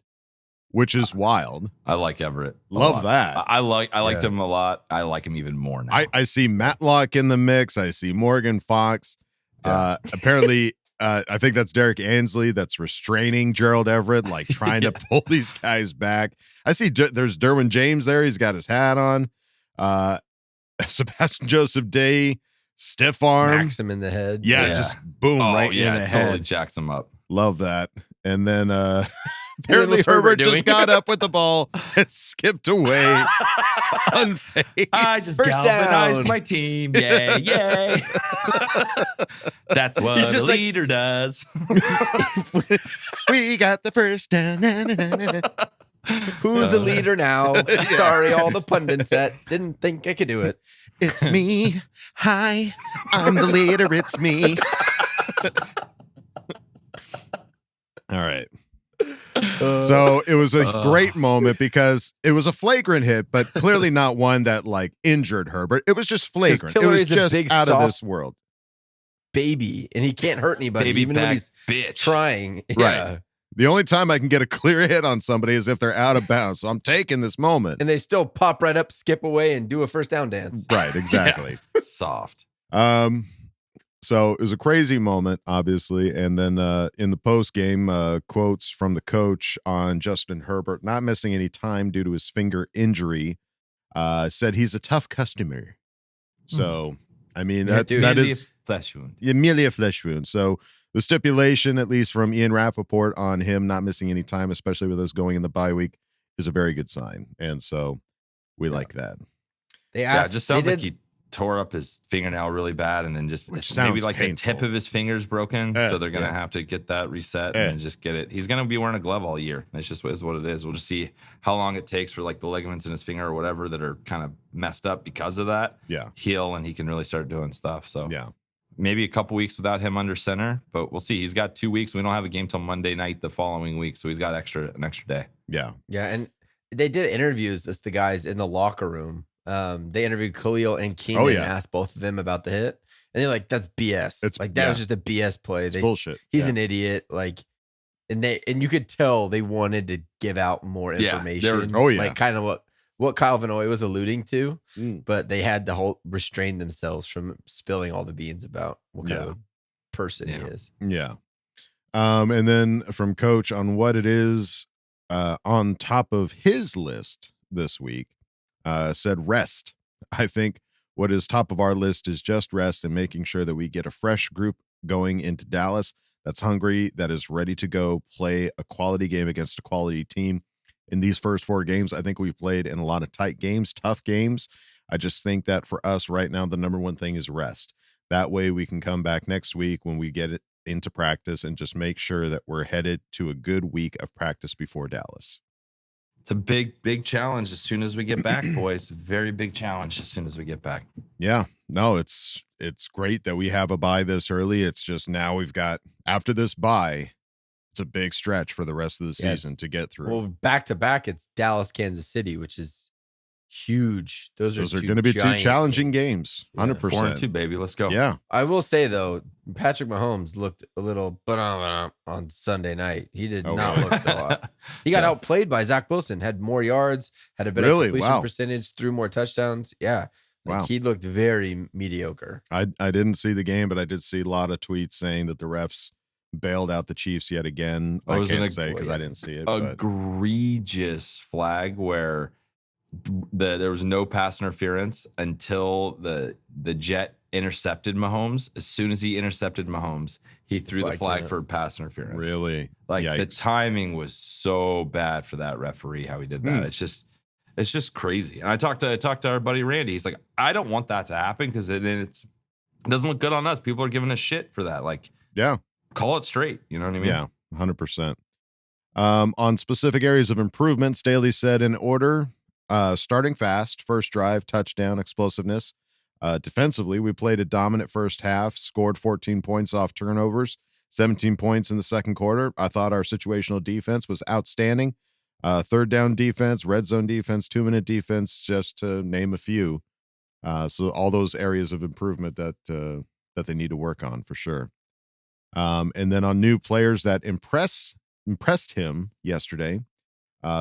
which is wild. I like Everett. a Love lot. that. I liked Yeah. him a lot. I like him even more now. I see Matlock in the mix. I see Morgan Fox. Apparently, I think that's Derek Ansley that's restraining Gerald Everett, like trying to pull these guys back. I see there's Derwin James there. He's got his hat on. Sebastian Joseph Day, stiff arm. Smacks him in the head. Yeah, Yeah. just boom oh right in yeah, the totally head. jacks him up. Love that. And then apparently what's Herbert Herbert just doing? got up with the ball and skipped away unfazed. I just First galvanized down. my team. Yay, yay. That's what He's a just like- leader does. We got the first down. Na, na, na, na, na. Who's the leader now? Sorry, all the pundits that didn't think I could do it. It's me. Hi, I'm the leader. It's me. All right. So it was a great moment because it was a flagrant hit, but clearly not one that like injured Herbert. It was just flagrant. It was Tillery's a just big, out of soft this world. Baby, and he can't hurt anybody, Baby even when back he's bitch. trying. Right. Yeah. The only time I can get a clear hit on somebody is if they're out of bounds. So I'm taking this moment. And they still pop right up, skip away, and do a first down dance. Right, exactly. Soft. So it was a crazy moment, obviously. And then in the post game, quotes from the coach on Justin Herbert not missing any time due to his finger injury, said he's a tough customer. So, I mean, Yeah, that dude. that Merely is a flesh wound. merely a flesh wound. So the stipulation, at least from Ian Rappaport, on him not missing any time, especially with us going in the bye week, is a very good sign. And so we like that. They Yeah, asked. it just sounds they like did- he tore up his fingernail really bad, and then just Which maybe sounds like the tip painful. of his fingers broken, so they're gonna Yeah. have to get that reset Yeah. and just get it. He's gonna be wearing a glove all year. That's just is what it is. We'll just see how long it takes for like the ligaments in his finger or whatever that are kind of messed up because of that Yeah. heal, and he can really start doing stuff. So Yeah. maybe a couple weeks without him under center, but we'll see. He's got 2 weeks. We don't have a game till Monday night the following week, so he's got an extra day. Yeah. Yeah, and they did interviews as the guys in the locker room. They interviewed Khalil and Keenan and yeah. asked both of them about the hit. And they're like, that's BS. It's- Like that was yeah. just a BS play. It's bullshit. He's Yeah. an idiot. Like, and you could tell they wanted to give out more Yeah, information. oh, yeah. Like kind of what Kyle Vanoy was alluding to, Mm. but they had to restrain themselves from spilling all the beans about what kind Yeah. of person he Yeah. is. Yeah. And then from Coach on what it is on top of his list this week, said rest. I think what is top of our list is just rest and making sure that we get a fresh group going into Dallas that's hungry, that is ready to go play a quality game against a quality team. In these first 4 games, I think we've played in a lot of tight games, tough games. I just think that for us right now, the number one thing is rest. That way we can come back next week when we get it into practice and just make sure that we're headed to a good week of practice before Dallas. It's a big challenge as soon as we get back, boys. Very big challenge as soon as we get back. Yeah, no, it's great that we have a bye this early. It's just now we've got, after this bye, it's a big stretch for the rest of the Yeah, season to get through. Well, back to back, it's Dallas, Kansas City, which is huge. Those are going to be 2 giant challenging games. Yeah, 100%. 4-2, baby. Let's go. Yeah. I will say though, Patrick Mahomes looked a little on Sunday night. He did Oh, not really? look so hot. He got Yeah. outplayed by Zach Wilson. Had more yards, had a better Really? completion Wow. percentage, threw more touchdowns. Yeah, Like Wow. he looked very mediocre. I didn't see the game, but I did see a lot of tweets saying that the refs bailed out the Chiefs yet again. Oh, it I was can't say because I didn't see it. But egregious flag where there was no pass interference until the Jet intercepted Mahomes. As soon as he intercepted Mahomes, he threw the flag for pass interference. really, Like yikes. the timing was so bad for that referee, how he did that. It's just crazy. And I talked to our buddy Randy. He's like, I don't want that to happen because it doesn't look good on us. People are giving us shit for that. Like, Yeah. call it straight. You know what I mean? Yeah, 100%. On specific areas of improvement, Staley said in order, starting fast, first drive, touchdown, explosiveness. Defensively, we played a dominant first half, scored 14 points off turnovers, 17 points in the second quarter. I thought our situational defense was outstanding. Third down defense, red zone defense, 2-minute defense, just to name a few. So all those areas of improvement that they need to work on for sure. And then on new players that impressed him yesterday,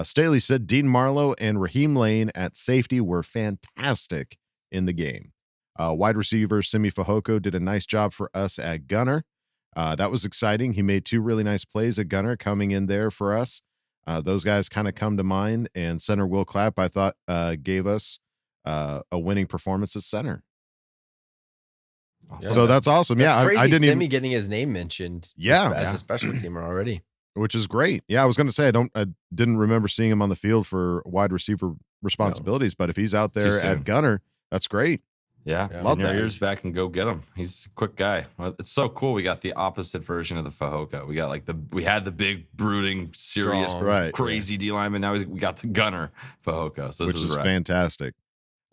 Staley said Dean Marlowe and Raheem Lane at safety were fantastic in the game. Wide receiver Simi Fehoko did a nice job for us at gunner. That was exciting. He made 2 really nice plays at gunner coming in there for us. Those guys kind of come to mind. And center Will Clapp, I thought, gave us a winning performance at center. Awesome. So that's awesome. Yeah, Crazy I didn't Simi even getting his name mentioned. Yeah. as a special teamer already. which is great. Yeah, I was going to say I didn't remember seeing him on the field for wide receiver responsibilities, but if he's out there at gunner, that's great. Yeah, love your that. ears back and go get him. He's a quick guy. Well, it's so cool. We got the opposite version of the Fehoko. We got we had the big, brooding, serious, Strong, crazy D lineman. Now we got the gunner Fehoko. So which is rad. fantastic.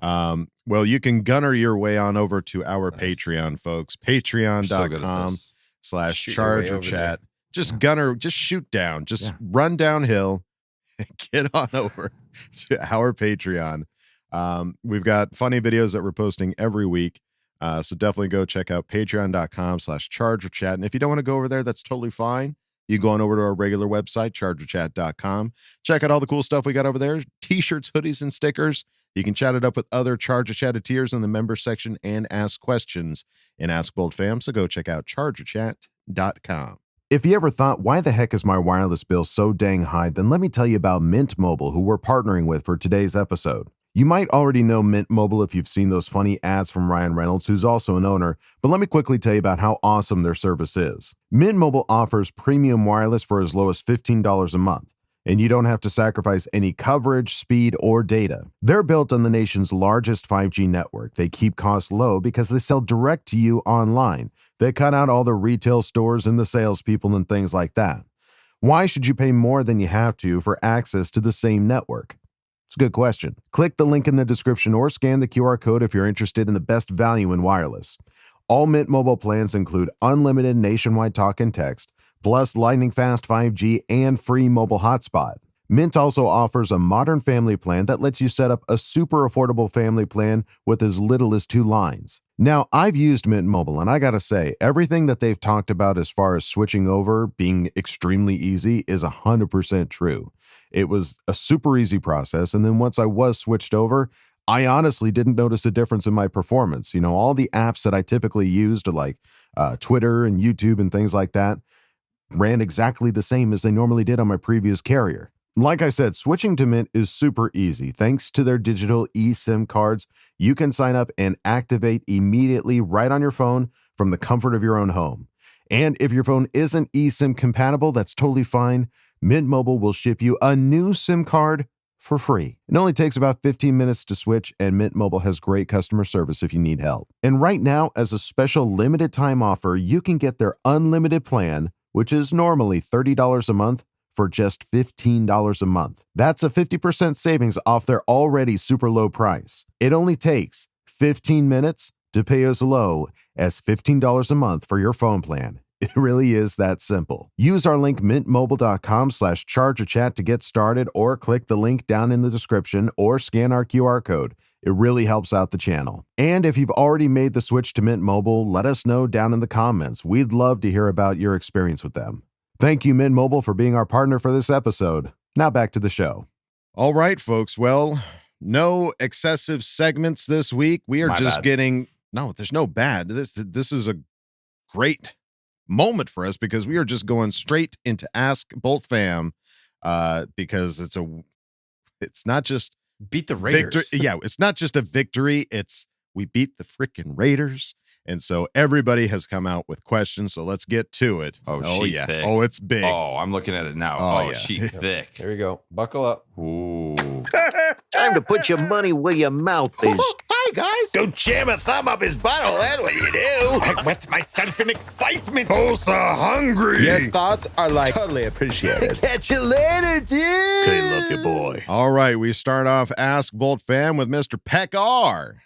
Well, you can gunner your way on over to our Patreon, folks. Patreon.com/Charger Chat. Just gunner, just shoot down, just run downhill, and get on over to our Patreon. We've got funny videos that we're posting every week. So definitely go check out patreon.com/Charger Chat. And if you don't want to go over there, that's totally fine. You go on over to our regular website, chargerchat.com. Check out all the cool stuff we got over there. T-shirts, hoodies, and stickers. You can chat it up with other Charger Chatteteers in the member section and ask questions in Ask Boltfam. So go check out chargerchat.com. If you ever thought, why the heck is my wireless bill so dang high? Then let me tell you about Mint Mobile, who we're partnering with for today's episode. You might already know Mint Mobile if you've seen those funny ads from Ryan Reynolds, who's also an owner, but let me quickly tell you about how awesome their service is. Mint Mobile offers premium wireless for as low as $15 a month, and you don't have to sacrifice any coverage, speed, or data. They're built on the nation's largest 5G network. They keep costs low because they sell direct to you online. They cut out all the retail stores and the salespeople and things like that. Why should you pay more than you have to for access to the same network? It's a good question. Click the link in the description or scan the QR code if you're interested in the best value in wireless. All Mint Mobile plans include unlimited nationwide talk and text, plus lightning fast 5G and free mobile hotspot. Mint also offers a modern family plan that lets you set up a super affordable family plan with as little as 2 lines. Now, I've used Mint Mobile, and I gotta say, everything that they've talked about as far as switching over being extremely easy is 100% true. It was a super easy process, and then once I was switched over, I honestly didn't notice a difference in my performance. You know, all the apps that I typically used, like Twitter and YouTube and things like that, ran exactly the same as they normally did on my previous carrier. Like I said, switching to Mint is super easy. Thanks to their digital eSIM cards, you can sign up and activate immediately right on your phone from the comfort of your own home. And if your phone isn't eSIM compatible, that's totally fine. Mint Mobile will ship you a new SIM card for free. It only takes about 15 minutes to switch, and Mint Mobile has great customer service if you need help. And right now, as a special limited time offer, you can get their unlimited plan, which is normally $30 a month, for just $15 a month. That's a 50% savings off their already super low price. It only takes 15 minutes to pay as low as $15 a month for your phone plan. It really is that simple. Use our link mintmobile.com/chargerchat to get started, or click the link down in the description or scan our QR code. It really helps out the channel. And if you've already made the switch to Mint Mobile, let us know down in the comments. We'd love to hear about your experience with them. Thank you, Mint Mobile, for being our partner for this episode. Now back to the show. All right, folks. Well, no excessive segments this week. We are My just bad. getting no. There's no bad. This is a great moment for us because we are just going straight into Ask Boltfam, because it's not just Beat the Raiders. victory. Yeah, it's not just a victory. It's we beat the freaking Raiders. And so everybody has come out with questions. So let's get to it. Oh, she yeah. thick. Oh, it's big. Oh, I'm looking at it now. Oh, Oh, yeah. she's thick. Here we go. Buckle up. Ooh. Time to put your money where your mouth is. Hi, guys. Don't jam a thumb up his butthole. That's what you do. I wet myself in excitement. Tulsa hungry. Your thoughts are like totally appreciated. Catch you later, dude. I love you, boy. All right. We start off Ask Bolt Fam with Mr. Peck R,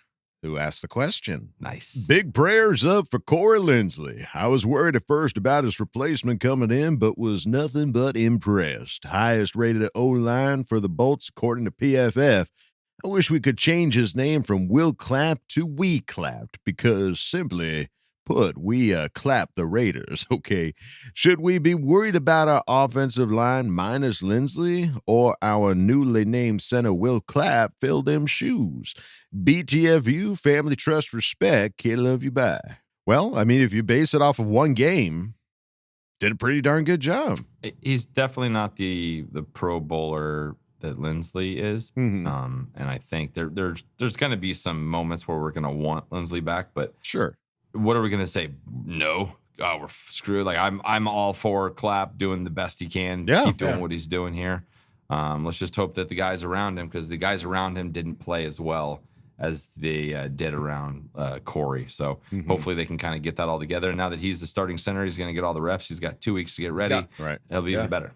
who asked the question. Nice. Big prayers up for Corey Lindsley. I was worried at first about his replacement coming in, but was nothing but impressed. Highest rated O-line for the Bolts, according to PFF. I wish we could change his name from Will Clapp to We Clapped, because simply put, we clapped the Raiders. Okay. Should we be worried about our offensive line minus Lindsley, or our newly named center Will Clapp fill them shoes? BTFU, family, trust, respect, kid, love you, bye. Well, I mean, if you base it off of one game, did a pretty darn good job. He's definitely not the Pro Bowler that Lindsley is. Mhm. And I think there's going to be some moments where we're going to want Lindsley back, but Sure. what are we going to say? No. Oh, we're screwed. Like I'm all for Clapp doing the best he can. Yeah. Keep doing Yeah. what he's doing here. Let's just hope that the guys around him, because the guys around him didn't play as well as they did around Corey. So Mhm. hopefully they can kind of get that all together. And now that he's the starting center, he's going to get all the reps. He's got 2 weeks to get ready. Right. It'll be Yeah. even better.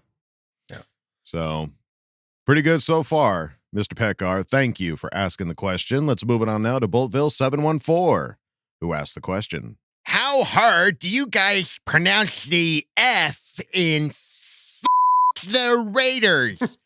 So pretty good so far, Mr. Peckar. Thank you for asking the question. Let's move it on now to Boltville 714, who asked the question. How hard do you guys pronounce the F in the Raiders?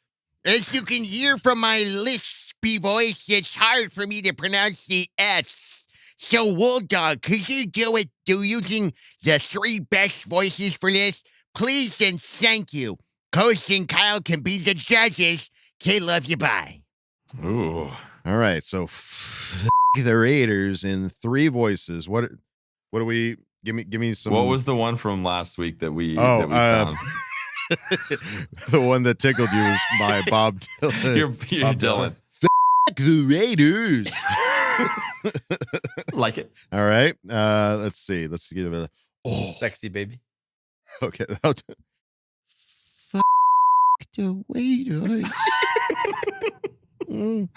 As you can hear from my lispy voice, it's hard for me to pronounce the F's. So, Wool Dog, could you do it using the 3 best voices for this? Please and thank you. Coach and Kyle can be the judges. Kid, love you, bye. Ooh. All right. So the Raiders in 3 voices. What do we give me some? What was the one from last week that we Oh, found? the one that tickled you was my Bob Dylan. You're Bob Dylan. The Raiders. Like it. All right. Let's see. Let's give it a Sexy baby. okay. The Raiders. And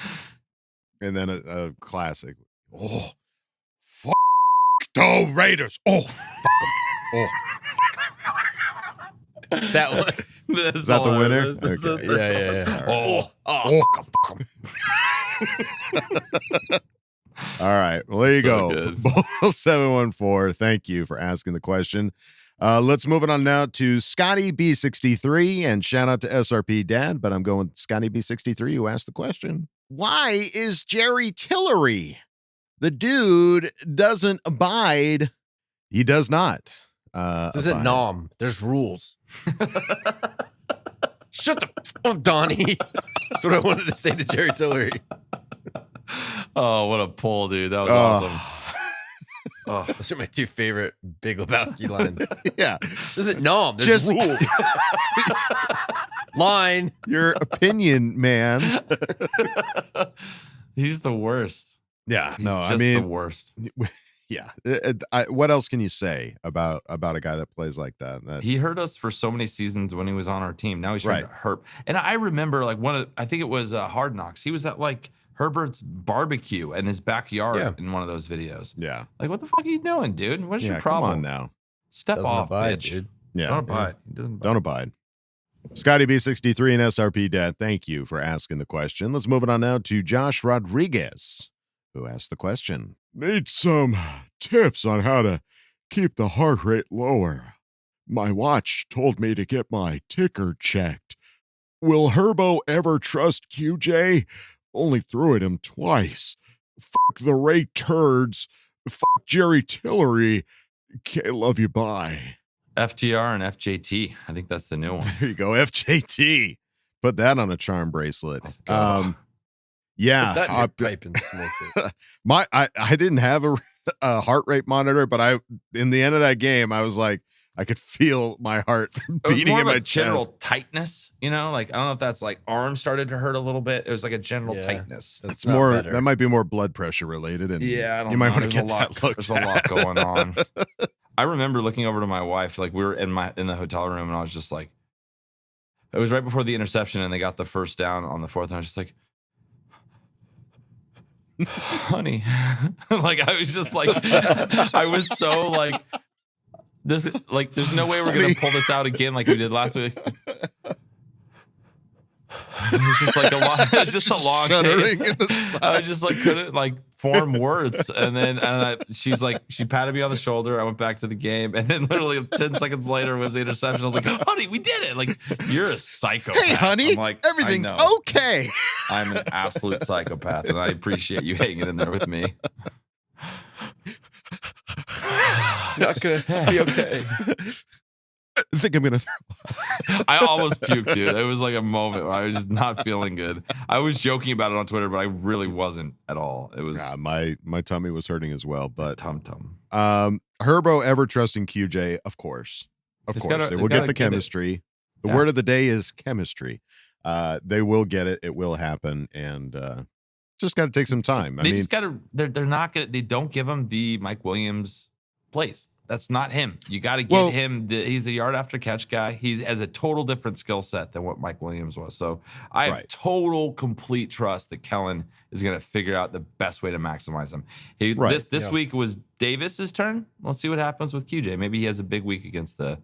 then a classic. Oh, the Raiders. Oh, fuck 'em. Oh, That one. is that the winner? Okay. Yeah. Oh. All right. Well, there you So go. good. Bull 714. Thank you for asking the question. Let's move it on now to Scotty B63, and shout out to SRP Dad, but I'm going with Scotty B63 who asked the question. Why is Jerry Tillery? The dude doesn't abide. He does not. This isn't abide. nom. There's rules. Shut the f up, Donnie. That's what I wanted to say to Jerry Tillery. Oh, what a pull, dude. That was awesome. Oh, those are my 2 favorite Big Lebowski lines. Yeah. This isn't nom. There's Just- rules. Line. Your opinion, man. He's the worst. Yeah. He's No, just I mean, the worst. yeah. What else can you say about a guy that plays like that? He hurt us for so many seasons when he was on our team. Now he's trying to hurt. And I remember like I think it was Hard Knocks. He was at like Herbert's barbecue in his backyard in one of those videos. Yeah. Like, what the fuck are you doing, dude? What's your problem? Come on now. Step Doesn't off, abide, bitch. dude. Yeah. Don't abide. He doesn't abide. Don't abide. Scotty B63 and SRP Dad, thank you for asking the question. Let's move it on now to Josh Rodriguez, who asked the question. Need some tips on how to keep the heart rate lower. My watch told me to get my ticker checked. Will Herbo ever trust QJ? Only threw at him twice. Fuck the Ray turds. Fuck Jerry Tillery. K, love you, bye. FTR and FJT. I think that's the new one. There you go, FJT. Put that on a charm bracelet. Let's go. Yeah, Put that in your pipe and smoke it. I didn't have a heart rate monitor, but in the end of that game, I was like, I could feel my heart beating in my general chest. tightness, like I don't know if that's like arm started to hurt a little bit. It was like a general tightness. That's more better. That might be more blood pressure related, and yeah, I don't you might know. want to get that looked There's at. a lot going on. I remember looking over to my wife, like we were in the hotel room, and I was just like, it was right before the interception, and they got the first down on the fourth, and I was just like, honey, like I was just like, I was so like. This like, there's no way we're gonna pull this out again like we did last week. It was just like a long. It was just a long take. I just like couldn't like form words, and then she's like, she patted me on the shoulder. I went back to the game, and then literally 10 seconds later was the interception. I was like, honey, we did it! Like, you're a psychopath. Hey, honey, I'm like, everything's okay. I'm an absolute psychopath, and I appreciate you hanging in there with me. It's not gonna be okay. I think I'm gonna throw. I almost puked, dude. It was like a moment where I was just not feeling good. I was joking about it on Twitter, but I really wasn't at all. It was my tummy was hurting as well. But tum. Herbo ever trusting QJ, of course. They will get the chemistry. The word of the day is chemistry. They will get it. It will happen, and just got to take some time. I mean, just got to. They're not gonna. They don't give him the Mike Williams plays. That's not him. You got to get him. He's a yard after catch guy. He has a total different skill set than what Mike Williams was. So I have total, complete trust that Kellen is going to figure out the best way to maximize him. This week was Davis's turn. Let's see what happens with QJ. Maybe he has a big week against the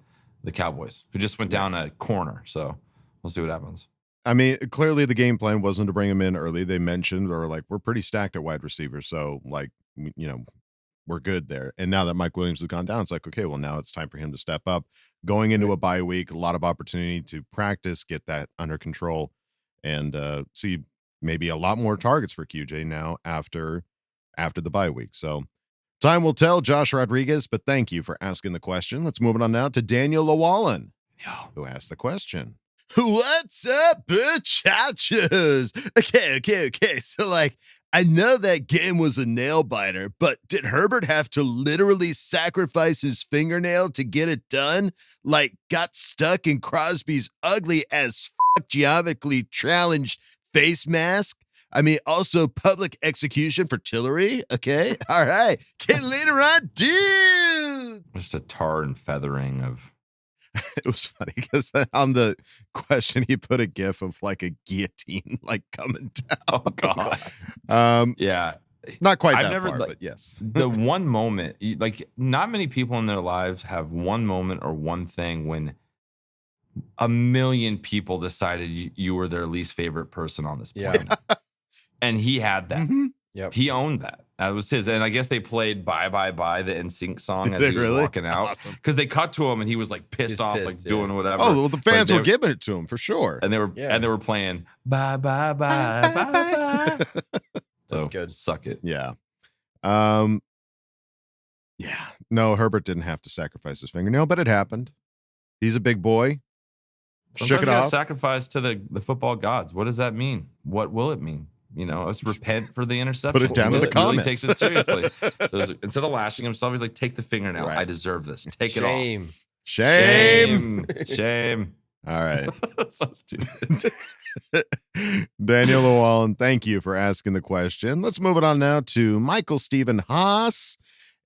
Cowboys, who just went down a corner. So we'll see what happens. I mean, clearly the game plan wasn't to bring him in early. They mentioned, or like, we're pretty stacked at wide receiver. So like, we're good there. And now that Mike Williams has gone down, it's like, okay, well, now it's time for him to step up. Going into a bye week, a lot of opportunity to practice, get that under control, and see maybe a lot more targets for QJ now after the bye week. So time will tell, Josh Rodriguez, but thank you for asking the question. Let's move on now to Daniel Llewellyn, who asked the question. What's up, muchachos? Okay. So, like, I know that game was a nail biter, but did Herbert have to literally sacrifice his fingernail to get it done? Like, got stuck in Crosby's ugly as geometrically challenged face mask? I mean, also public execution for Tillery. Okay. All right. Okay, later on, dude. Just a tar and feathering of. It was funny because on the question he put a gif of like a guillotine like coming down. Oh god. Yeah. Not quite that far, but yes. The one moment, like, not many people in their lives have one moment or one thing when a million people decided you were their least favorite person on this planet. And he had that. Mm-hmm. Yep. He owned that. That was his. And I guess they played Bye Bye Bye, the NSYNC song, as he was walking out. Because they cut to him and he was like pissed off, like doing whatever. Oh, well, the fans were giving it to him for sure. And they were playing Bye Bye Bye Bye Bye. So that's good. Suck it. Yeah. Yeah. No, Herbert didn't have to sacrifice his fingernail, but it happened. He's a big boy. Shook it off. Sacrifice to the football gods. What does that mean? What will it mean? Let's repent for the interception. Put it down in the comments. Really takes it seriously. So instead of lashing himself, he's like, take the fingernail. Right. I deserve this. Take it off. Shame. All right. So stupid. Daniel Llewellyn, thank you for asking the question. Let's move it on now to Michael Stephen Haas.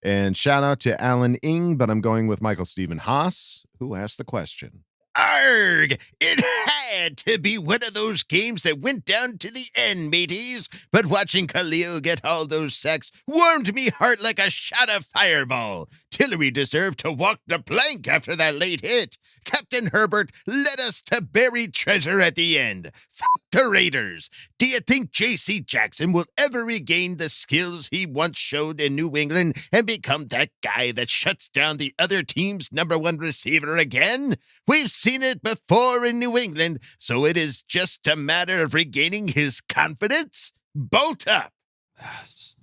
And shout out to Alan Ing, but I'm going with Michael Stephen Haas, who asked the question. Arg! It had to be one of those games that went down to the end, mateys. But watching Khalil get all those sacks warmed me heart like a shot of fireball. Tillery deserved to walk the plank after that late hit. Captain Herbert led us to buried treasure at the end. Fuck the Raiders. Do you think J.C. Jackson will ever regain the skills he once showed in New England and become that guy that shuts down the other team's number one receiver again? We've seen it before in New England, so it is just a matter of regaining his confidence. Bolt up. It's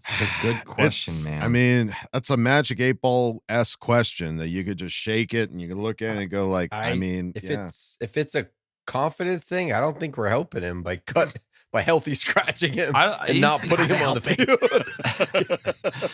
a good question, man. I mean, that's a Magic 8-Ball-esque question that you could just shake it and you could look at it and go like, if it's a confidence thing, I don't think we're helping him by by healthy scratching him and he's not putting him on the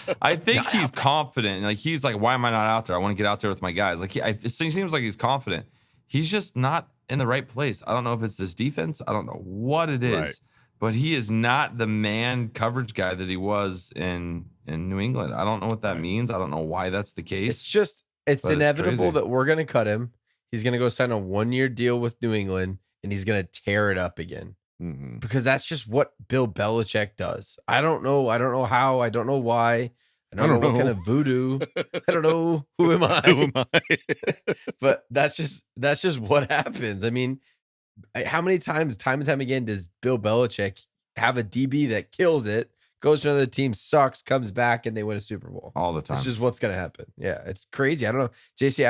field. I think he's confident. Like he's like, why am I not out there? I want to get out there with my guys. Like it seems like he's confident. He's just not in the right place. I don't know if it's his defense. I don't know what it is, Right. but he is not the man coverage guy that he was in New England. I don't know what that means. I don't know why that's the case. It's But inevitable crazy. that we're going to cut him. He's going to go sign a 1-year deal with New England, and he's going to tear it up again Mhm. because that's just what Bill Belichick does. I don't know. I don't know how. I don't know why. I don't know what kind of voodoo. I don't know. Who am I? Who am I? But that's just what happens. I mean, how many times, time and time again, does Bill Belichick have a DB that kills it, goes to another team, sucks, comes back, and they win a Super Bowl? All the time. It's just what's going to happen. Yeah, it's crazy. I don't know, JC.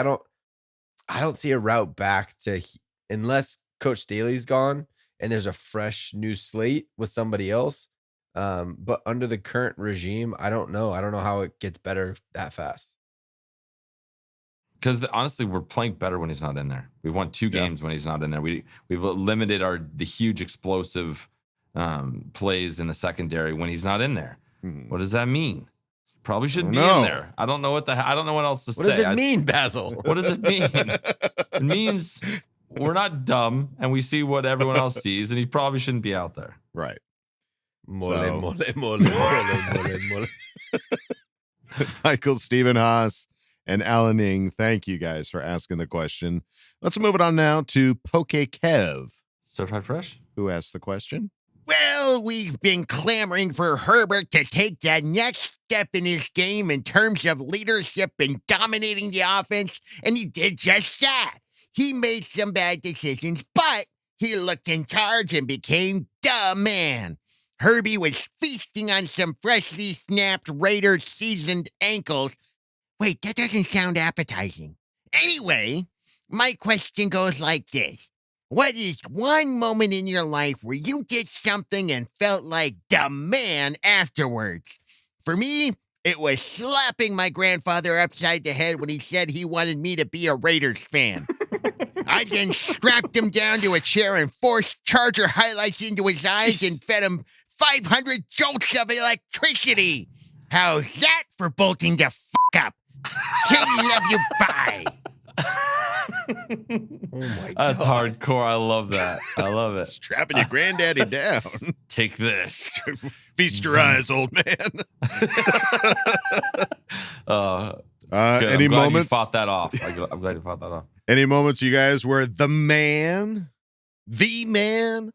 I don't see a route back to unless Coach Staley's gone and there's a fresh new slate with somebody else. But under the current regime, I don't know. I don't know how it gets better that fast. Because honestly, we're playing better when he's not in there. We've won 2 games when he's not in there. We've limited the huge explosive plays in the secondary when he's not in there. Mhm. What does that mean? Probably shouldn't be know. in there. I don't know what else to say. What does it mean, Basil? What does it mean? It means we're not dumb and we see what everyone else sees, and he probably shouldn't be out there. Right. Mole, So- mole, mole, mole, mole. Michael, Stephen Haas, and Alan Ing, thank you guys for asking the question. Let's move it on now to Poke Kev, Certified fresh? who asked the question. Well, we've been clamoring for Herbert to take that next step in his game in terms of leadership and dominating the offense, and he did just that. He made some bad decisions, but he looked in charge and became the man. Herbie was feasting on some freshly snapped Raiders seasoned ankles. Wait, that doesn't sound appetizing. Anyway, my question goes like this. What is one moment in your life where you did something and felt like the man afterwards? For me, it was slapping my grandfather upside the head when he said he wanted me to be a Raiders fan. I then strapped him down to a chair and forced Charger highlights into his eyes and fed him 500 jolts of electricity. How's that for bolting the up? Say love you, bye. Oh my god. That's hardcore. I love that. I love it. Strapping your granddaddy down. Take this. Feast your eyes, old man. Good. Any I'm glad moments? you fought that off. I'm glad you fought that off. Any moments you guys were the man? The man?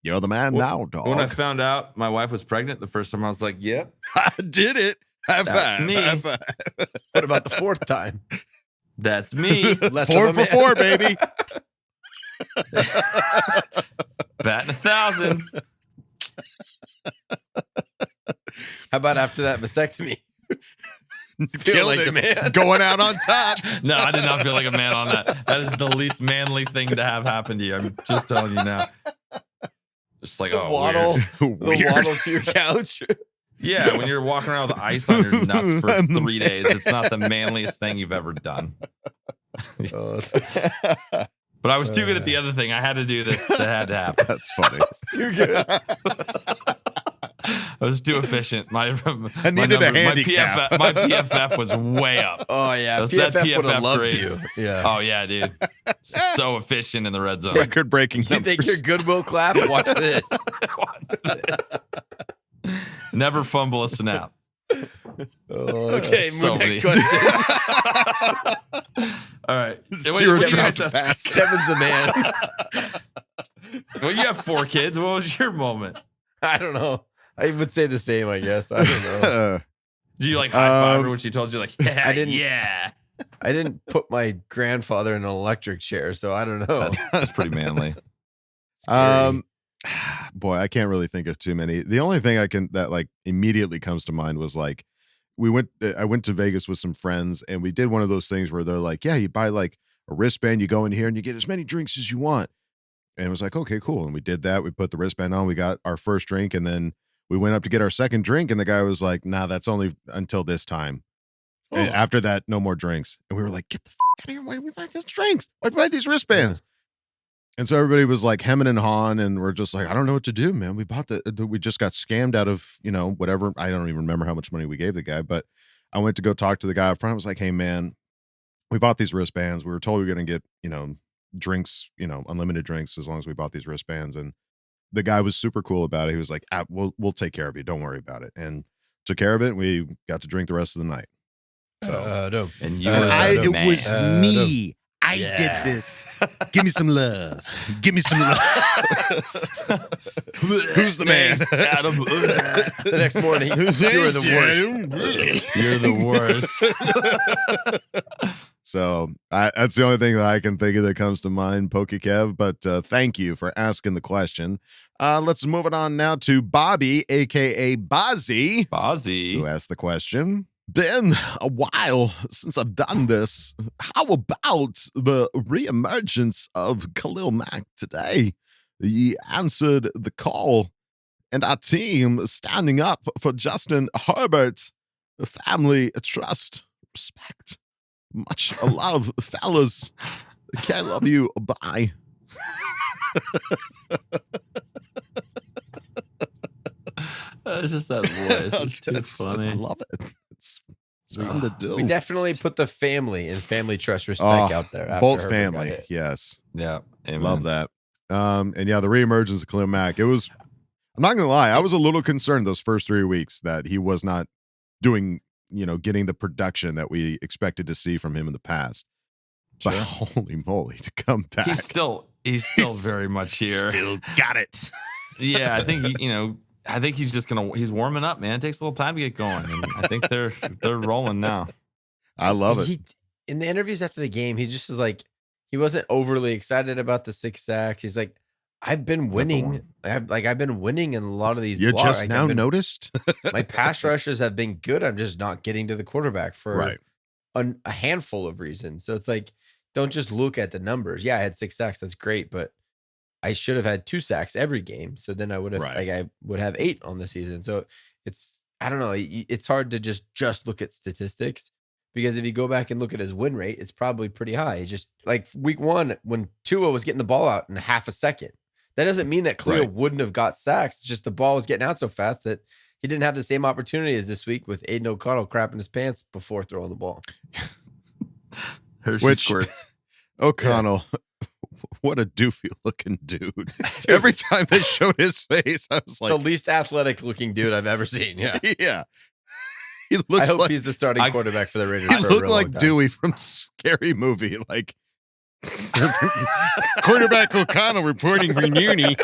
You're the man now, dog. When I found out my wife was pregnant the first time, I was like, "Yep, I did it. High That's five. me. High five. What about the 4th time? that's me." Less 4 of a for man. 4, baby. Batting 1,000. How about after that vasectomy? Killed like it. the man. Going out on top. No, I did not feel like a man on that. That is the least manly thing to have happen to you. I'm just telling you now. Just like, The oh, waddle, weird. the waddle to your couch. Yeah, when you're walking around with ice on your nuts for 3 days, it's not the manliest thing you've ever done. But I was too good at the other thing. I had to do this. That had to happen. That's funny. Too good. I was too efficient. I needed a handicap. My PFF was way up. Oh yeah, That's that PFF would PFF have loved grades. you. Yeah. Oh yeah, dude. So efficient in the red zone. Record breaking You numbers. think your goodwill clap? Watch this. Watch this. Never fumble a snap. Okay, So next many. question. All right. Zero What do you drop guys pass. Kevin's the man. Well, you have 4 kids. What was your moment? I don't know. I would say the same, I guess. I don't know. Did you like high five her Um, when she told you like, yeah, I didn't- yeah? I didn't put my grandfather in an electric chair, so I don't know. That's pretty manly. Boy, I can't really think of too many. The only thing that like immediately comes to mind was like I went to Vegas with some friends and we did one of those things where they're like, yeah, you buy like a wristband, you go in here and you get as many drinks as you want. And it was like, okay, cool. And we did that. We put the wristband on, we got our first drink, and then we went up to get our second drink, and the guy was like, nah, that's only until this time. And after that, no more drinks. And we were like, get the out of here. Why do we buy these drinks? Why do we buy these wristbands? And so everybody was like hemming and hawing, and we're just like, I don't know what to do, man. We we just got scammed out of, whatever. I don't even remember how much money we gave the guy, but I went to go talk to the guy up front. I was like, hey, man, we bought these wristbands. We were told we were going to get, drinks, unlimited drinks as long as we bought these wristbands. And the guy was super cool about it. He was like, we'll take care of you. Don't worry about it. And took care of it. And we got to drink the rest of the night. So, dope. And you were the man. It was me. I did this. Give me some love. Give me some love. who's the man? Adam. The next morning, you're the worst. You're the worst. So that's the only thing that I can think of that comes to mind, PokeKev. But thank you for asking the question. Let's move it on now to Bobby, a.k.a. Bozzy. Bozzy. Who asked the question. Been a while since I've done this. How about the reemergence of Khalil Mack today? He answered the call, and our team standing up for Justin Herbert. Family, trust, respect. Much love, fellas. Okay, love you. Bye. It's just that voice. It's funny. I love it. It's fun to do. We definitely put the family and family trust respect out there. After Both Herbert family, got hit. yes. Yeah. Amen. Love that. And yeah, the reemergence of Khalil Mack. I'm not gonna lie, I was a little concerned those first 3 weeks that he was not doing, getting the production that we expected to see from him in the past. But holy moly, to come back. He's still very much here. Still got it. Yeah, I think I think he's just he's warming up, man. It takes a little time to get going. And I think they're rolling now. I love it. In the interviews after the game, he just is like, he wasn't overly excited about the 6 sacks. He's like, I've been winning. I've been winning in a lot of these. You blocks. just now noticed? My pass rushes have been good. I'm just not getting to the quarterback for a handful of reasons. So it's like, don't just look at the numbers. Yeah, I had 6 sacks. That's great, but I should have had 2 sacks every game. So then I would have I would have 8 on the season. So I don't know. It's hard to just look at statistics, because if you go back and look at his win rate, it's probably pretty high. It's just like week 1 when Tua was getting the ball out in half a second. That doesn't mean that Khalil wouldn't have got sacks. It's just the ball was getting out so fast that he didn't have the same opportunity as this week with Aiden O'Connell crapping his pants before throwing the ball. Hershey squirts. O'Connell, what a doofy looking dude. Every time they showed his face, I was like, the least athletic looking dude I've ever seen. Yeah. Yeah. He looks I hope he's the starting quarterback for the Raiders. He looked like Dewey from Scary Movie. Like, quarterback O'Connell reporting from uni.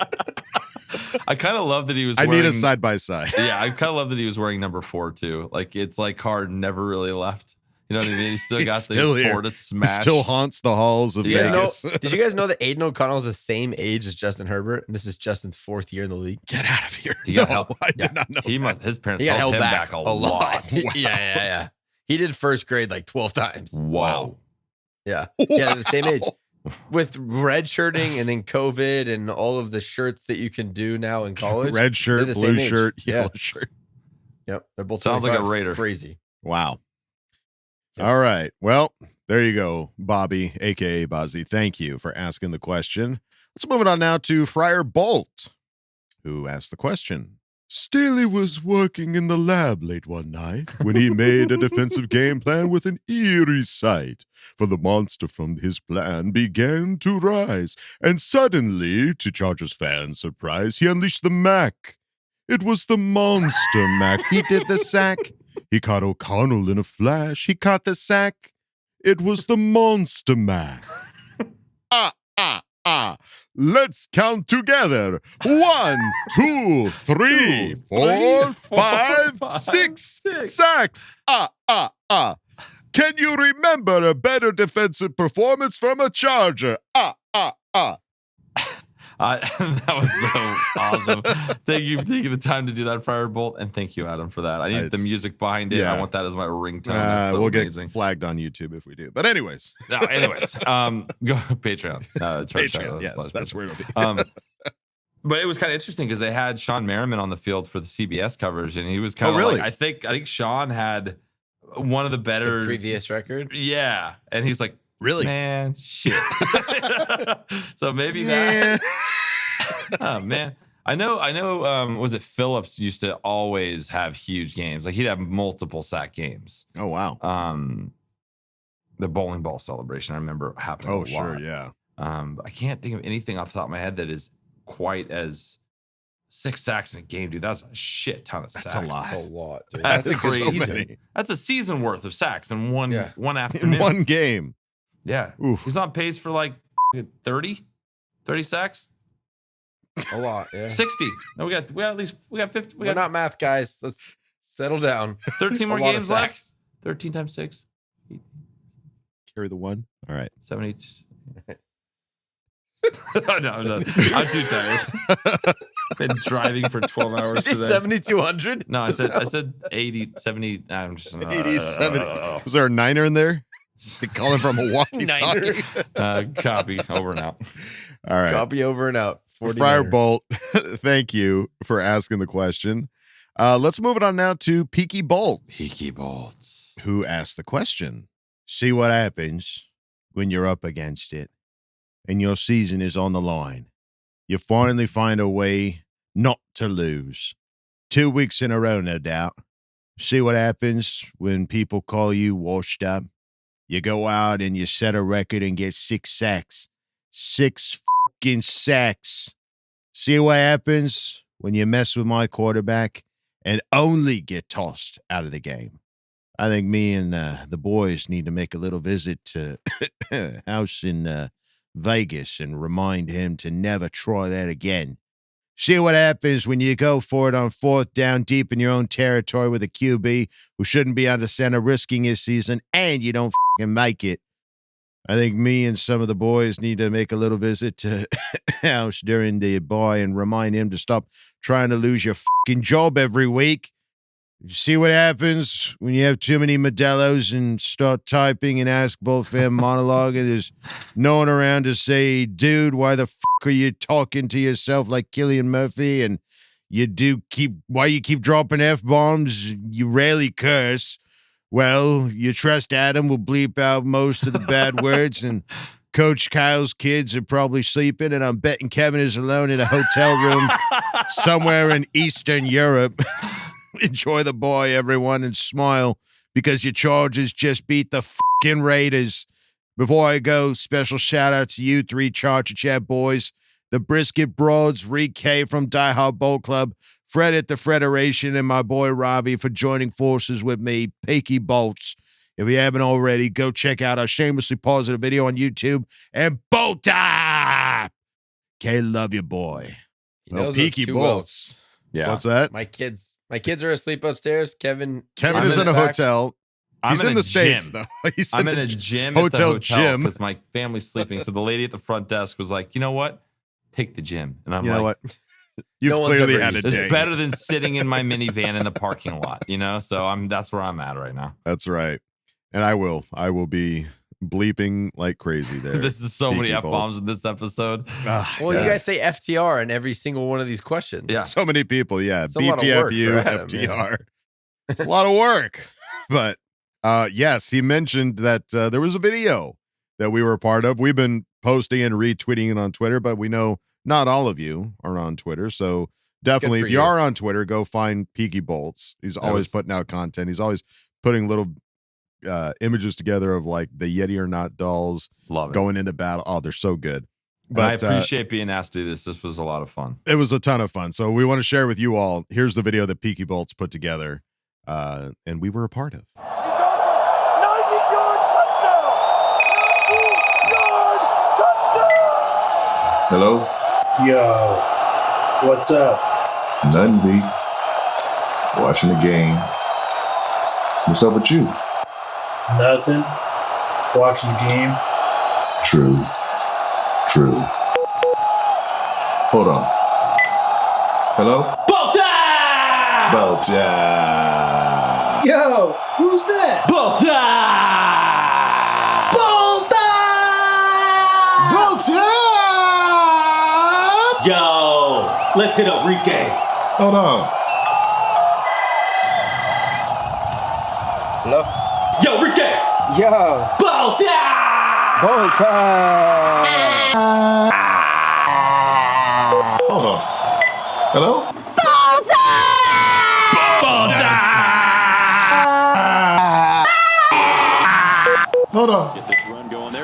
I kind of love that he was I wearing, need a side by side. Yeah, I kind of love that he was wearing number 4 too. Like, it's like Harden never really left. You know what I mean? He still got the 4 to smash. Still haunts the halls of Vegas. Did you guys know that Aiden O'Connell is the same age as Justin Herbert? And this is Justin's 4th year in the league. Get out of here. He got help. I did not know. His parents got held held him back a lot. Wow. Yeah. He did first grade like 12 times. Wow. Yeah. Yeah, they're the same age. With red shirting and then COVID and all of the shirts that you can do now in college. Red shirt, blue shirt, yellow shirt. Yep. They're both sounds like a 25. Raider. It's crazy. Wow. All right. Well, there you go, Bobby, a.k.a. Bozzy. Thank you for asking the question. Let's move it on now to Friar Bolt, who asked the question. Staley was working in the lab late one night when he made a defensive game plan with an eerie sight, for the monster from his plan began to rise, and suddenly, to Chargers fans' surprise, he unleashed the Mac. It was the monster Mac. He did the sack. He caught O'Connell in a flash. He caught the sack. It was the monster Mac. Let's count together. 1, 2, 3, 4, 5, 6 sacks. Can you remember a better defensive performance from a Charger? That was so awesome. Thank you for taking the time to do that, Friar Bolt, and thank you, Adam, for that. I need the music behind it. Yeah. I want that as my ringtone. That's so we'll amazing. get flagged on YouTube if we do. But anyways. Go Patreon. Patreon, yes, that's where it'll be. But it was kind of interesting because they had Sean Merriman on the field for the CBS coverage, and he was kind of really? like, I think Sean had one of the better previous record. Yeah, and he's like, Really? Man, shit. So maybe that. Oh man. I know. Was it Phillips used to always have huge games? Like he'd have multiple sack games. Oh wow. The bowling ball celebration, I remember happening. Oh a sure, lot. yeah. I can't think of anything off the top of my head that is quite as 6 sacks in a game, dude. That's a shit ton of sacks. That's a lot. That's a lot, dude. That's That's a good crazy. season. That's a season worth of sacks in one afternoon. In one game. Yeah. Oof. He's on pace for like 30 sacks. A lot, yeah. 60. No, we got at least 50. We're not math guys. Let's settle down. 13 more A lot of games left. sacks. 13 times 6. Carry the 1. All right. 70. No, I'm done. I'm too tired. Been driving for 12 hours today. 7,200? No, I said 80, 70. I'm just 80, 70. Was there a 9er in there? They call him from a walkie-talkie. Copy. Over and out. All right. Copy over and out. Friar Bolt, thank you for asking the question. Let's move it on now to Peaky Bolts. Peaky Bolts. Who asked the question? See what happens when you're up against it and your season is on the line. You finally find a way not to lose. 2 weeks in a row, no doubt. See what happens when people call you washed up. You go out and you set a record and get 6 sacks. 6 fucking sacks. See what happens when you mess with my quarterback and only get tossed out of the game. I think me and the boys need to make a little visit to house in Vegas and remind him to never try that again. See what happens when you go for it on 4th down deep in your own territory with a QB who shouldn't be under center risking his season and you don't fucking make it. I think me and some of the boys need to make a little visit to house during the bye and remind him to stop trying to lose your fucking job every week. You see what happens when you have too many Modelo's and start typing an Ask Boltfam monologue and there's no one around to say, dude, why the fuck are you talking to yourself like Cillian Murphy? And why you keep dropping F-bombs? You rarely curse. Well, you trust Adam will bleep out most of the bad words, and Coach Kyle's kids are probably sleeping, and I'm betting Kevin is alone in a hotel room somewhere in Eastern Europe. Enjoy the boy, everyone, and smile because your Chargers just beat the fucking Raiders. Before I go, special shout out to you 3 Charger Chat boys, the Brisket Broads, Reed K from Die Hard Bowl Club, Fred at the Federation, and my boy Ravi for joining forces with me, Peaky Bolts. If you haven't already, go check out our shamelessly positive video on YouTube and bolt up. K, love you, boy. Well, Peaky Bolts. Yeah. What's that? My kids are asleep upstairs. Kevin is in a hotel. He's in the States, gym. though. I'm in a gym hotel at the hotel gym because my family's sleeping. So the lady at the front desk was like, you know what? Take the gym. And I'm You know like, what? You've No one's clearly ever had a used day. it's better than sitting in my minivan in the parking lot, you know? So that's where I'm at right now. That's right. And I will be bleeping like crazy there. This is so many Peaky F-bombs Bolts. in this episode. Well, you guys say FTR in every single one of these questions. Yeah. So many people, yeah. It's a lot of work BTFU, for Adam, FTR. It's a lot of work. But yes, he mentioned that there was a video that we were a part of. We've been posting and retweeting it on Twitter, but we know not all of you are on Twitter. So definitely, if you are on Twitter, go find Peaky Bolts. He's always putting out content. He's always putting little images together of like the Yeti or Not dolls going into battle. Oh, they're so good. But I appreciate being asked to do this. This was a lot of fun. It was a ton of fun. So we want to share with you all. Here's the video that Peaky Bolts put together, and we were a part of. Hello? Yo, what's up? Nothing, B. Watching the game. What's up with you? Nothing. Watching the game. True. Hold on. Hello? Bolta! Yo, who's that? Yo, let's hit up Rique. Hold on. Hello? Yo, Rique! Yo. Bolta! Hold on. Hello? Hold on.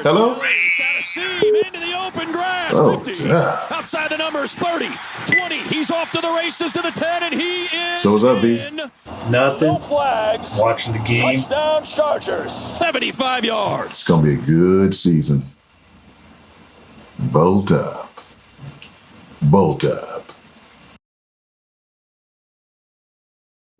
Hello? Into the open grass. Oh, 50. yeah. Outside the numbers 30, 20. He's off to the races to the 10, and he is. So what's up, V? in. Nothing. No flags. Watching the game. Touchdown Chargers. 75 yards. It's going to be a good season. Bolt up. Bolt up.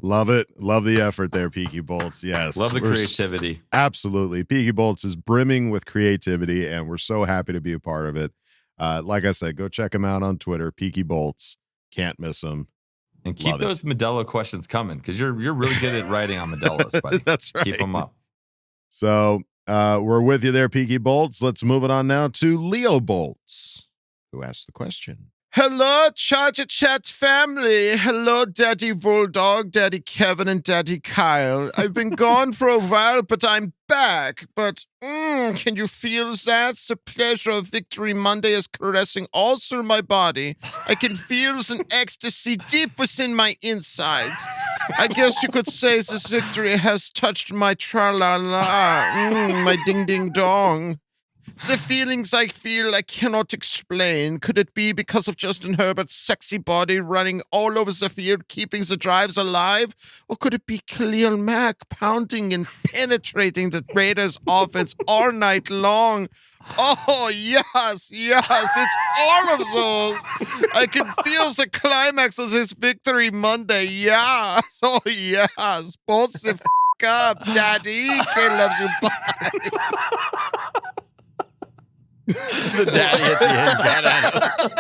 Love it. Love the effort there, Peaky Bolts. Yes. Love the creativity. Absolutely. Peaky Bolts is brimming with creativity, and we're so happy to be a part of it. Like I said, go check him out on Twitter, Peaky Bolts. Can't miss him. And keep those Modelo questions coming, because you're really good at writing on Modelo's, buddy. That's right. Keep them up. So we're with you there, Peaky Bolts. Let's move it on now to Leo Bolts, who asked the question. Hello, Charger Chat family. Hello, Daddy Bulldog, Daddy Kevin, and Daddy Kyle. I've been gone for a while, but I'm back. But can you feel that? The pleasure of Victory Monday is caressing all through my body. I can feel an ecstasy deep within my insides. I guess you could say this victory has touched my tra-la-la, my ding-ding-dong. The feelings I feel I cannot explain. Could it be because of Justin Herbert's sexy body running all over the field, keeping the drives alive? Or could it be Khalil Mack pounding and penetrating the Raiders' offense all night long? Oh, yes, it's all of those. I can feel the climax of this Victory Monday. Yes, oh, yes. Both the up, Daddy. K loves you. Bye. The daddy at the end got at him.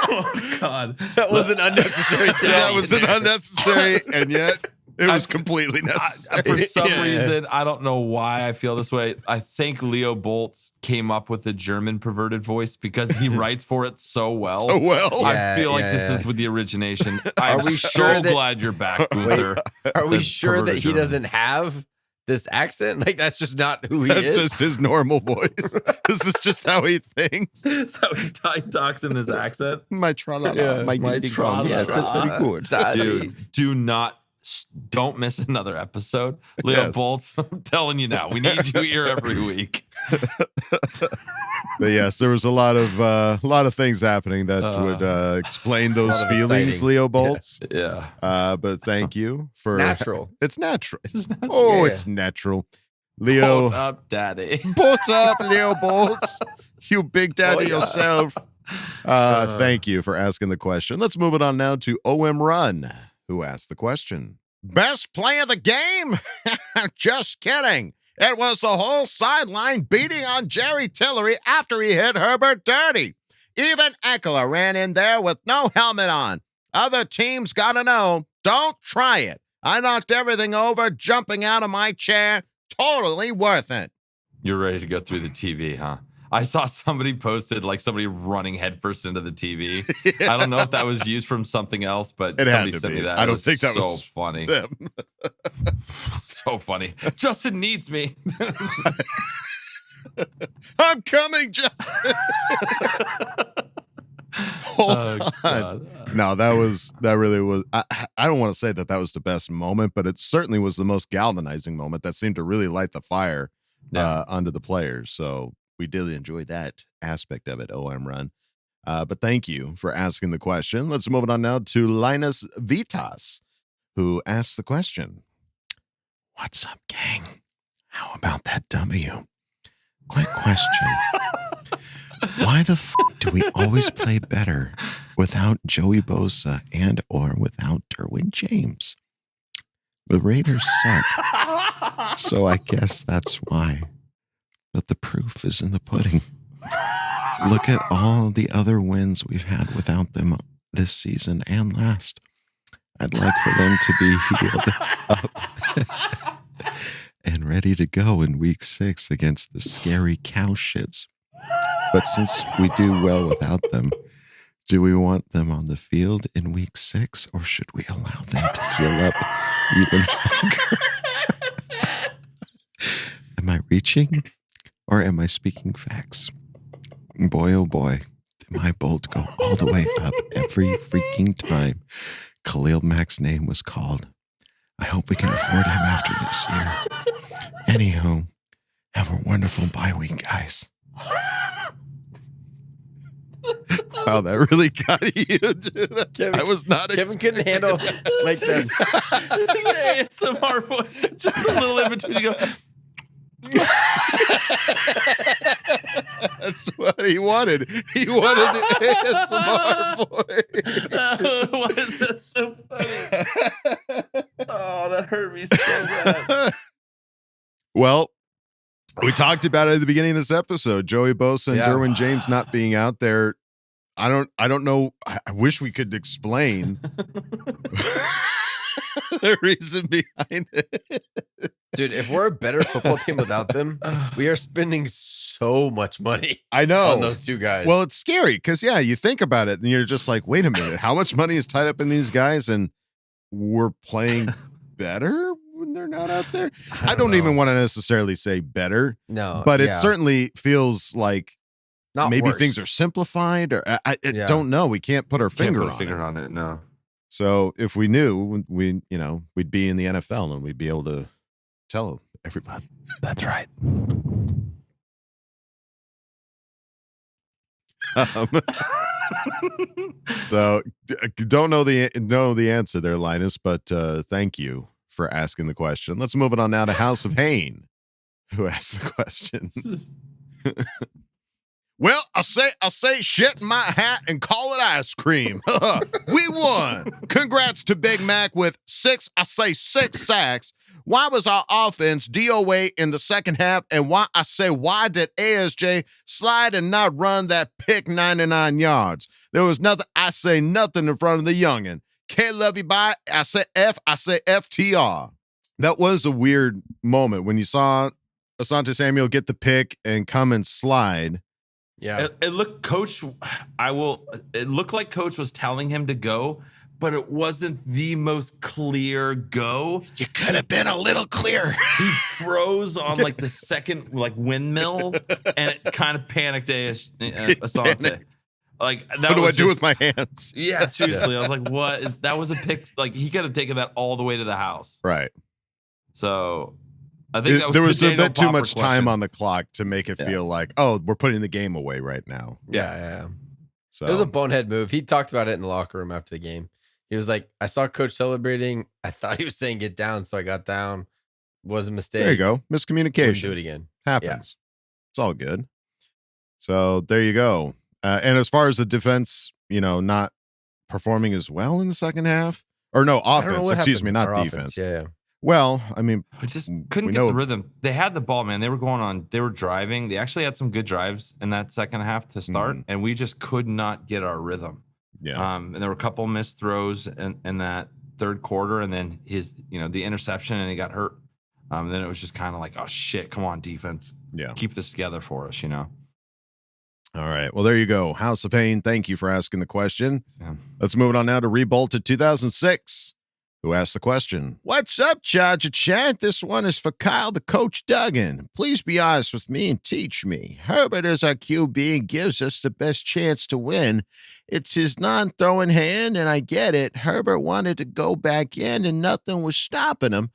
Oh, God. That was an unnecessary daddy. That was an unnecessary, and yet it was completely necessary. For some reason, I don't know why I feel this way. I think Leo Bolts came up with the German perverted voice because he writes for it so well. So well. I feel like this is with the origination. I'm we so sure that- glad you're back, Gunther. Are we The sure that perverted he German. doesn't have this accent? Like, that's just not who he That's is. just his normal voice. This is just how he thinks. So he talks in his accent. My tra-la-la, Yeah, my my ding-ding-dong. tra-la-la. Yes, that's very good. Daddy. Dude, don't miss another episode. Leo Yes. Bolts, I'm telling you now, we need you here every week. But yes, there was a lot of things happening that would explain those lot of feelings, exciting. Leo Bolts. Yeah. But thank you for It's natural. It's natural. It's Yeah. it's natural. Leo, Hold up, Daddy. Bolts up, Leo Bolts. You big daddy yeah. yourself. Thank you for asking the question. Let's move it on now to OM Run, who asked the question. Best play of the game? Just kidding. It was the whole sideline beating on Jerry Tillery after he hit Herbert dirty. Even Eckler ran in there with no helmet on. Other teams gotta know, don't try it. I knocked everything over jumping out of my chair. Totally worth it. You're ready to go through the TV, huh? I saw somebody posted like somebody running headfirst into the TV. I don't know if that was used from something else, but It had somebody to sent be. me that. I It don't was think that so was funny. them. So funny. Justin needs me. I'm coming, Justin. Oh, God. No, that really was. I don't want to say that was the best moment, but it certainly was the most galvanizing moment that seemed to really light the fire under the players. So we did enjoy that aspect of it, OM Run. But thank you for asking the question. Let's move it on now to Linus Vitas, who asked the question. What's up, gang? How about that W? Quick question. Why the do we always play better without Joey Bosa and or without Derwin James? The Raiders suck, so I guess that's why. But the proof is in the pudding. Look at all the other wins we've had without them this season and last. I'd like for them to be healed up and ready to go in week 6 against the scary cow shits. But since we do well without them, do we want them on the field in week 6, or should we allow them to heal up even longer? Am I reaching? Or am I speaking facts? Boy, oh boy, did my bolt go all the way up every freaking time Khalil Mack's name was called. I hope we can afford him after this year. Anywho, have a wonderful bye week, guys. Wow, that really got you, dude. Kevin, I was not. Kevin couldn't handle like this. ASMR voice, just a little in between. You go. That's what he wanted. He wanted the ASMR voice. Why is that so funny? Oh, that hurt me so bad. Well, we talked about it at the beginning of this episode. Joey Bosa and Derwin James not being out there. I don't know. I wish we could explain the reason behind it. Dude, if we're a better football team without them, we are spending so much money. I know on those two guys. Well, it's scary because you think about it and you're just like, wait a minute, how much money is tied up in these guys, and we're playing better when they're not out there. I don't even want to necessarily say better, but it certainly feels like not maybe worse. things are simplified, or I don't know. We can't put our finger on it. No. So if we knew, we'd be in the NFL and we'd be able to tell everybody. That's right. So don't know the answer there, Linus, but thank you for asking the question. Let's move it on now to House of Hain, who asked the question. Well, I say shit in my hat and call it ice cream. We won. Congrats to Big Mac with 6 sacks. Why was our offense DOA in the second half? And why did ASJ slide and not run that pick 99 yards? There was nothing in front of the youngin'. Can't love you bye. I say FTR. That was a weird moment when you saw Asante Samuel get the pick and come and slide. Yeah, it looked it looked like Coach was telling him to go, but it wasn't the most clear go. You could have been a little clearer. He froze on like the second windmill, and it kind of panicked Asante. Like, that what do I do with my hands? Yeah, seriously. I was like, what is that? Was a pick. Like, he could have taken that all the way to the house. Right. So I think there was a bit too Popper much time on the clock to make it feel like, oh, we're putting the game away right now. Yeah. So it was a bonehead move. He talked about it in the locker room after the game. He was like, I saw Coach celebrating. I thought he was saying get down, so I got down. Was a mistake. There you go. Miscommunication. Do it again. Happens. Yeah. It's all good. So there you go. And as far as the defense, not performing as well in the second half, or no, offense, excuse me, not defense. Yeah. Well, I mean, I just couldn't get the rhythm. They had the ball, man. They were driving. They actually had some good drives in that second half to start, and we just could not get our rhythm. Yeah. And there were a couple missed throws in that third quarter, and then the interception, and he got hurt. Then it was just kind of like, oh shit, come on, defense. Yeah. Keep this together for us, All right. Well, there you go. House of Pain, thank you for asking the question. Yeah. Let's move on now to Rebolted 2006, who asked the question. What's up, Charger Chat? This one is for Kyle the Coach Duggan. Please be honest with me and teach me. Herbert is our QB and gives us the best chance to win. It's his non-throwing hand, and I get it. Herbert wanted to go back in, and nothing was stopping him.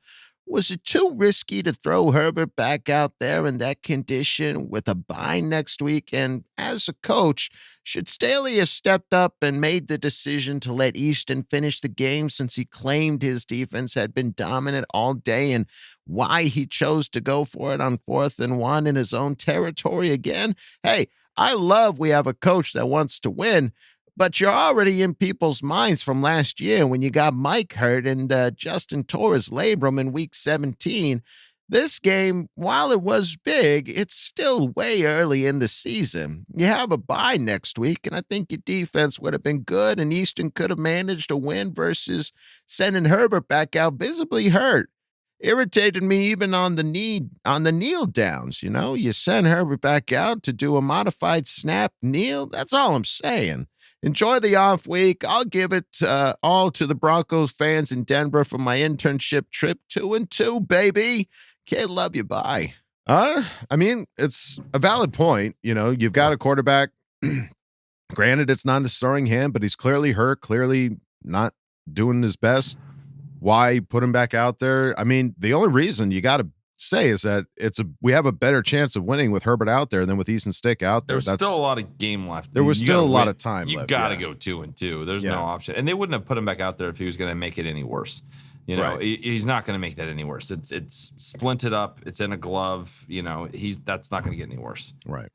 Was it too risky to throw Herbert back out there in that condition with a bye next week? And as a coach, should Staley have stepped up and made the decision to let Easton finish the game since he claimed his defense had been dominant all day, and why he chose to go for it on 4th and 1 in his own territory again? Hey, I love we have a coach that wants to win, but you're already in people's minds from last year when you got Mike hurt and Justin Torres labrum in week 17. This game, while it was big, it's still way early in the season. You have a bye next week, and I think your defense would have been good, and Easton could have managed a win versus sending Herbert back out visibly hurt. Irritated me even on the kneel downs. You send Herbert back out to do a modified snap kneel. That's all I'm saying. Enjoy the off week. I'll give it all to the Broncos fans in Denver for my internship trip. 2-2, baby. Kid, love you. Bye. I mean, it's a valid point. You know, you've got a quarterback. Granted, it's not a starting hand, but he's clearly hurt, clearly not doing his best. Why put him back out there? I mean, the only reason you got to say is that we have a better chance of winning with Herbert out there than with Easton Stick out there. There's still a lot of game left. There was still a lot of time left. You got to go 2-2. There's no option. And they wouldn't have put him back out there if he was going to make it any worse. You know, he's not going to make that any worse. It's splinted up. It's in a glove. You know, that's not going to get any worse. Right.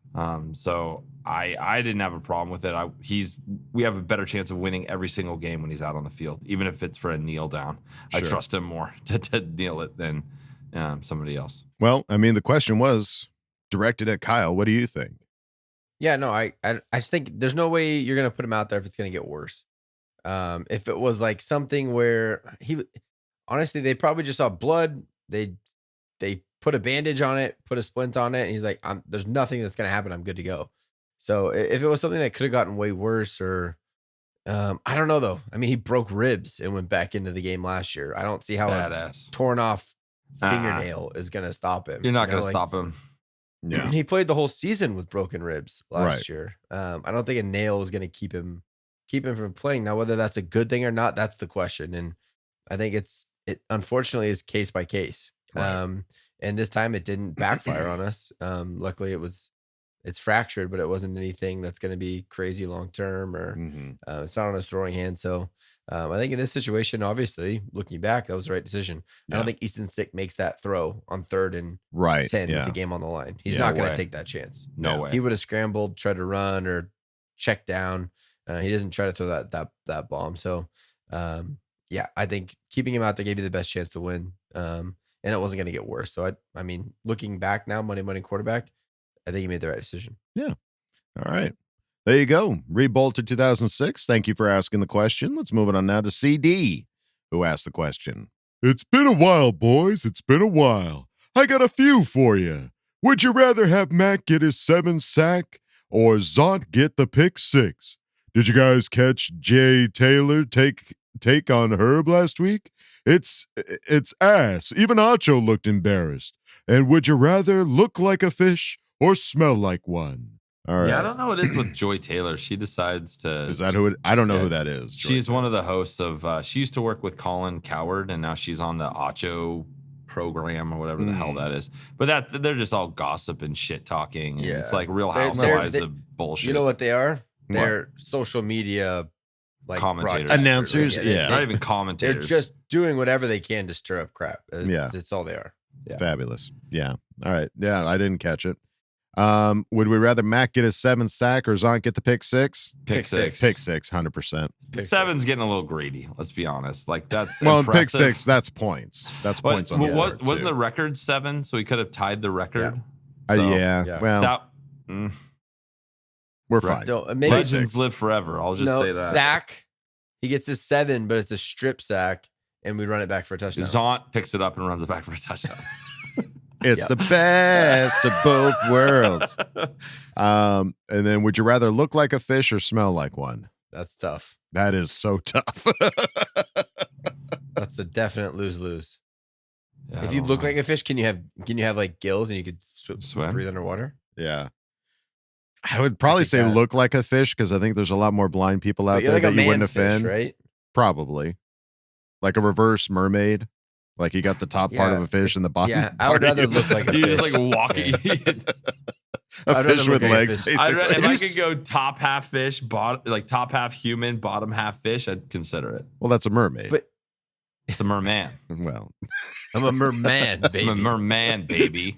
So I didn't have a problem with it. We have a better chance of winning every single game when he's out on the field, even if it's for a kneel down. Sure. I trust him more to kneel it than somebody else. Well, I mean, the question was directed at Kyle. What do you think? Yeah, no, I just think there's no way you're going to put him out there if it's going to get worse. If it was like something where honestly, they probably just saw blood. They put a bandage on it, put a splint on it, and he's like, there's nothing that's going to happen. I'm good to go. So if it was something that could have gotten way worse, or I don't know though. I mean, he broke ribs and went back into the game last year. I don't see how a torn off fingernail is going to stop him. You're not going to stop him. Yeah, he played the whole season with broken ribs last year. I don't think a nail is going to keep him from playing. Now, whether that's a good thing or not, that's the question. And I think it unfortunately is case by case. Right. And this time it didn't backfire on us. Luckily it's fractured, but it wasn't anything that's going to be crazy long term, or it's not on his throwing hand. So I think in this situation, obviously looking back, that was the right decision. I don't think Easton Stick makes that throw on 3rd and 10 with the game on the line. He's not going to take that chance. No way. He would have scrambled, tried to run or check down. He doesn't try to throw that bomb. So I think keeping him out there gave you the best chance to win. And it wasn't going to get worse. So I mean, looking back now, Monday quarterback, I think he made the right decision. Yeah. All right. There you go. Rebolted 2006. Thank you for asking the question. Let's move it on now to CD, who asked the question. It's been a while, boys. It's been a while. I got a few for you. Would you rather have Mac get his 7th sack or Zont get the pick 6? Did you guys catch Jay Taylor take on Herb last week? It's ass. Even Acho looked embarrassed. And would you rather look like a fish or smell like one? All right. Yeah, I don't know what it is with Joy Taylor. She decides to. Is that who? I don't know who that is. She's one of the hosts of. She used to work with Colin Coward, and now she's on the Acho program or whatever the hell that is. But they're just all gossip and shit talking. And it's like Real Housewives of bullshit. You know what they are? They're social media commentators, announcers. Not even commentators. They're just doing whatever they can to stir up crap. It's all they are. Yeah. Fabulous. Yeah. All right. Yeah, I didn't catch it. Would we rather Mac get his 7th sack or Zont get the pick 6? Pick 6. Pick 6, 100%. 7's getting a little greedy. Let's be honest. Like that's well, impressive. Pick 6. That's points. That's points on the board. Wasn't the record 7? So he could have tied the record. Yeah. Well, we're fine. Legends live forever. I'll just say that. Sack. He gets his 7, but it's a strip sack, and we run it back for a touchdown. Zont picks it up and runs it back for a touchdown. It's the best of both worlds. And then would you rather look like a fish or smell like one? That's tough. That is so tough. That's a definite lose-lose. Yeah, if you look like a fish, can you have like gills and you could swim, breathe underwater? Yeah. I would probably say look like a fish because I think there's a lot more blind people out there like that you wouldn't offend. Fish, right? Probably. Like a reverse mermaid. Like you got the top part of a fish and the bottom. Yeah, I would rather look like a fish. You just like walking. A fish with legs, basically. If I could go top half fish, like top half human, bottom half fish, I'd consider it. Well, that's a mermaid. But it's a merman. Well, I'm a merman, baby. I'm a merman, baby.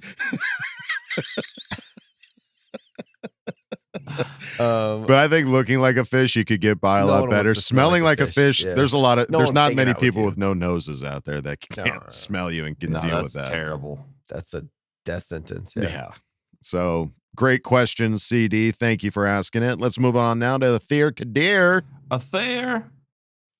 But I think looking like a fish, you could get by a lot better. Smelling like a fish, there's a lot of there's not many people with no noses out there that can't smell you and can deal with that. That's terrible. That's a death sentence. Yeah. So great question, CD. Thank you for asking it. Let's move on now to Athair Kadir.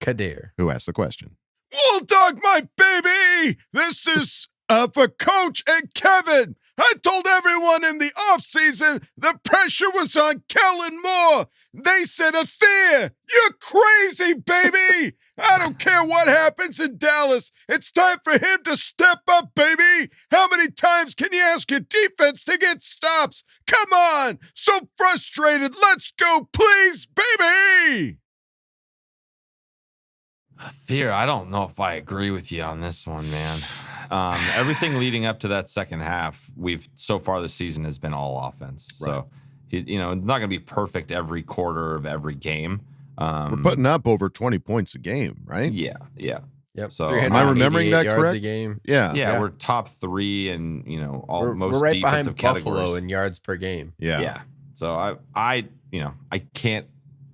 Kadir, who asked the question. Well, dog, my baby, this is For Coach and Kevin, I told everyone in the offseason the pressure was on Kellen Moore. They said, Athir, you're crazy, baby. I don't care what happens in Dallas. It's time for him to step up, baby. How many times can you ask your defense to get stops? Come on. So frustrated. Let's go, please, baby. Fear, I don't know if I agree with you on this one, man. Everything leading up to that second half, so far this season has been all offense. Right. So, it's not going to be perfect every quarter of every game. We're putting up over 20 points a game, right? Yeah. Yep. So am I remembering that correct? A game. Yeah, we're top 3 in most we're right defensive behind categories. Buffalo in yards per game. Yeah. So I can't.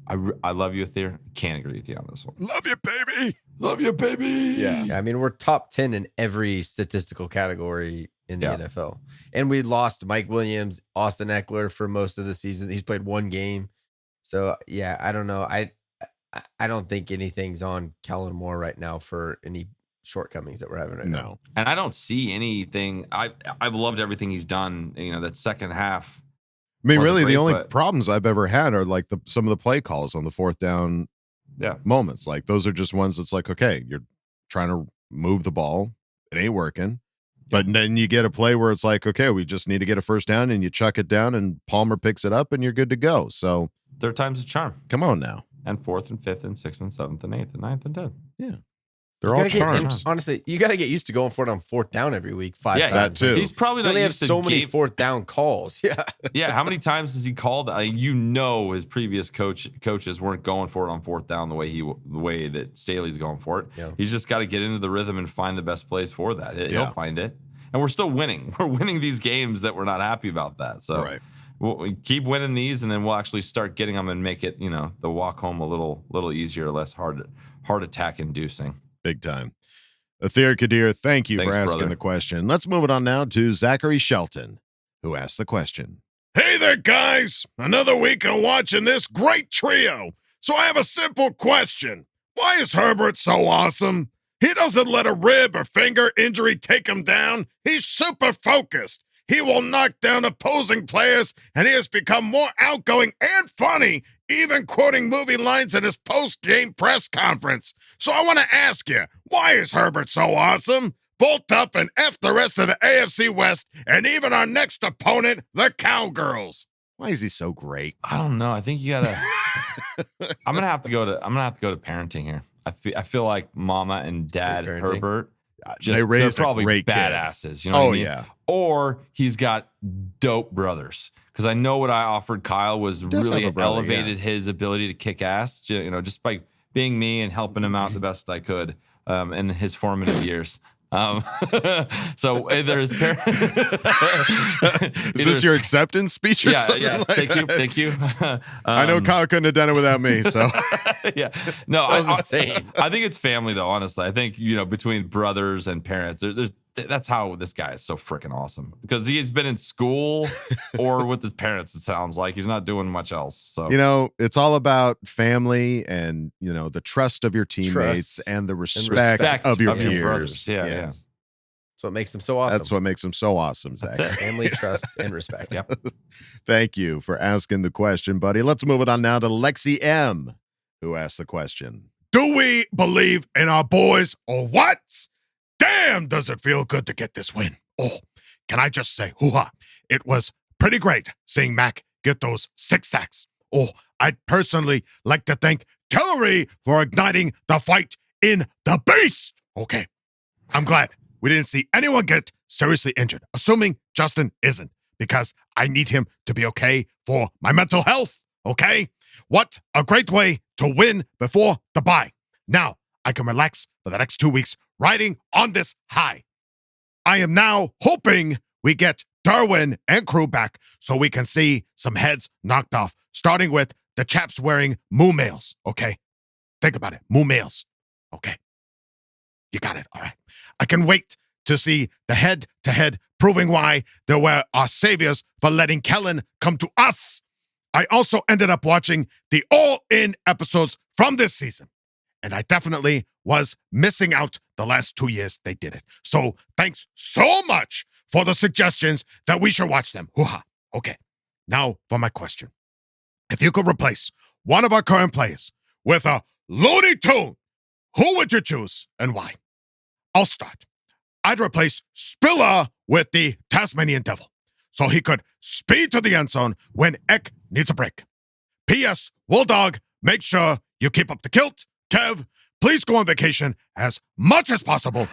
I love you, Athir. Can't agree with you on this one. Love you, baby. Love you, baby. Yeah. I mean, we're top 10 in every statistical category in the NFL. And we lost Mike Williams, Austin Eckler for most of the season. He's played one game. So, I don't know. I don't think anything's on Kellen Moore right now for any shortcomings that we're having right now. And I don't see anything. I've loved everything he's done. That second half. I mean, really, the only problems I've ever had are like some of the play calls on the fourth down moments. Like those are just ones that's like, okay, you're trying to move the ball. It ain't working. But then you get a play where it's like, okay, we just need to get a first down, and you chuck it down and Palmer picks it up and you're good to go. So third time's a charm. Come on now. And 4th and 5th and 6th and 7th and 8th and 9th and 10th. Yeah. They're all charms. Honestly, you got to get used to going for it on 4th down every week. 5 times. That too. He's probably not have used to so many 4th down calls. Yeah. Yeah. How many times has he called? His previous coaches weren't going for it on 4th down the way that Staley's going for it. Yeah. He's just got to get into the rhythm and find the best plays for that. He'll find it. And we're still winning. We're winning these games that we're not happy about that. So we'll keep winning these, and then we'll actually start getting them and make it, the walk home a little easier, less heart attack inducing. Big time. Athir Kadir, thank you for asking brother. the question. Let's move it on now to Zachary Shelton, who asked the question. Hey there, guys. Another week of watching this great trio. So I have a simple question. Why is Herbert so awesome? He doesn't let a rib or finger injury take him down. He's super focused. He will knock down opposing players, and he has become more outgoing and funny, even quoting movie lines in his post-game press conference. So I want to ask you, why is Herbert so awesome? Bolt up and F the rest of the AFC West, and even our next opponent, the Cowgirls. Why is he so great? I don't know. I think you gotta. I'm gonna have to go to parenting here. I feel like Mama and Dad Herbert. They're probably great badasses. Kid. You know what I mean? Yeah. Or he's got dope brothers. Because I know what I offered Kyle was really elevated his ability to kick ass. Just by being me and helping him out the best I could in his formative years. So either his parents. Is this your acceptance speech or something? Yeah. Like Thank you. I know Kyle couldn't have done it without me, so. Yeah. No, I think it's family, though, honestly. I think, between brothers and parents, that's how this guy is so freaking awesome. Because he's been in school or with his parents, it sounds like. He's not doing much else. So it's all about family and, the trust of your teammates and the respect of your peers. Brothers. Yeah. That's what makes him so awesome. That's what makes him so awesome, Zach. Family, trust, and respect. Yep. Thank you for asking the question, buddy. Let's move it on now to Lexi M, who asked the question. Do we believe in our boys or what? Damn, does it feel good to get this win. Oh, can I just say, hoo-ha, it was pretty great seeing Mac get those 6 sacks. Oh, I'd personally like to thank Tillery for igniting the fight in the beast. Okay, I'm glad we didn't see anyone get seriously injured, assuming Justin isn't, because I need him to be okay for my mental health, okay? What a great way to win before the bye. Now, I can relax for the next 2 weeks riding on this high. I am now hoping we get Darwin and crew back so we can see some heads knocked off, starting with the chaps wearing moo males, okay? Think about it, moo males, okay? You got it, all right. I can wait to see the head-to-head proving why they were our saviors for letting Kellen come to us. I also ended up watching the all-in episodes from this season, and I definitely was missing out the last 2 years they did it. So thanks so much for the suggestions that we should watch them. Hoo-ha. Okay, now for my question. If you could replace one of our current players with a Looney Tune, who would you choose and why? I'll start. I'd replace Spiller with the Tasmanian Devil so he could speed to the end zone when Eck needs a break. P.S. Wolldog, make sure you keep up the kilt. Kev, please go on vacation as much as possible.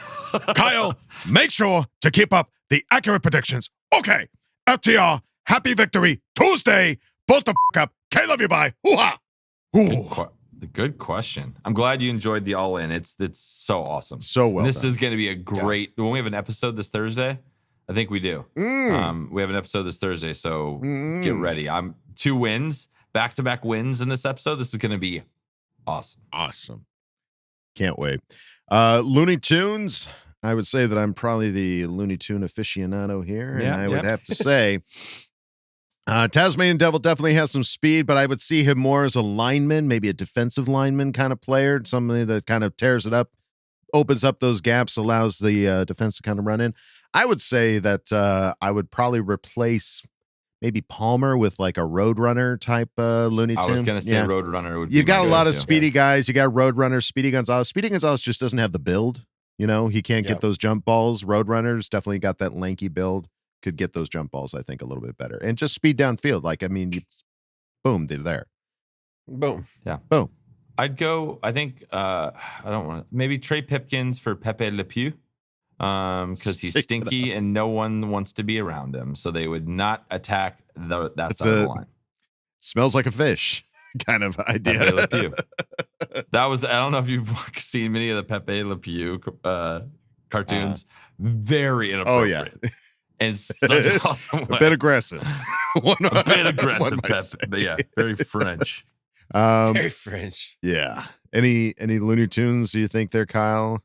Kyle, make sure to keep up the accurate predictions. Okay, FTR, happy victory Tuesday. Bolt the up. K, love you, bye. Hoo-ha. Good question. I'm glad you enjoyed the all in. It's so awesome. So well. And this done. is going to be a great. When we have an episode this Thursday, I think we do. We have an episode this Thursday, so get ready. I'm 2 wins, back-to-back wins in this episode. This is going to be awesome. Awesome. Can't wait. Looney Tunes. I would say that I'm probably the Looney Tune aficionado here, and I would have to say. Tasmanian Devil definitely has some speed, but I would see him more as a lineman, maybe a defensive lineman kind of player, somebody that kind of tears it up, opens up those gaps, allows the defense to kind of run in. I would say that I would probably replace maybe Palmer with like a Roadrunner type Looney Tune. I was going to say Roadrunner would be You've got a lot of go-to. speedy guys. You got Roadrunner, Speedy Gonzalez. Speedy Gonzalez just doesn't have the build. You know, he can't get those jump balls. Roadrunner's definitely got that lanky build. Could get those jump balls, I think, a little bit better. And just speed downfield. Like, I mean, boom, they're there. Boom. Yeah. Boom. I'd go, I think, I don't want to, maybe Trey Pipkins for Pepe Le Pew because he's stinky and no one wants to be around him. So they would not attack that side of the line. Smells like a fish kind of idea. Pepe Le Pew. That was, I don't know if you've seen many of the Pepe Le Pew cartoons. Very inappropriate. Oh, yeah. And such an awesome way. A bit aggressive. A bit aggressive, Pep. But yeah, very French. Very French. Yeah. Any Looney Tunes do you think there, Kyle?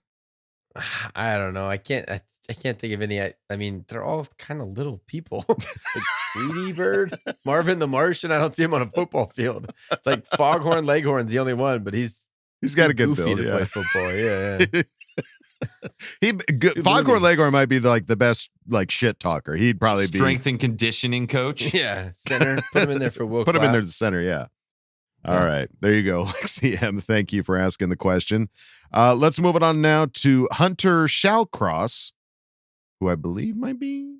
I don't know. I can't think of any. I mean, they're all kind of little people. Like Tweety Bird, Marvin the Martian. I don't see him on a football field. It's like Foghorn Leghorn's the only one, but he's got a good goofy build. to play football. Yeah. Foghorn Leghorn might be like the best like shit talker. He'd probably be strength and conditioning coach. Yeah, center. Put him in there for Will. Put him in there to center. Yeah. All right, there you go, Lexi M. Thank you for asking the question. Let's move it on now to Hunter Shallcross, who I believe might be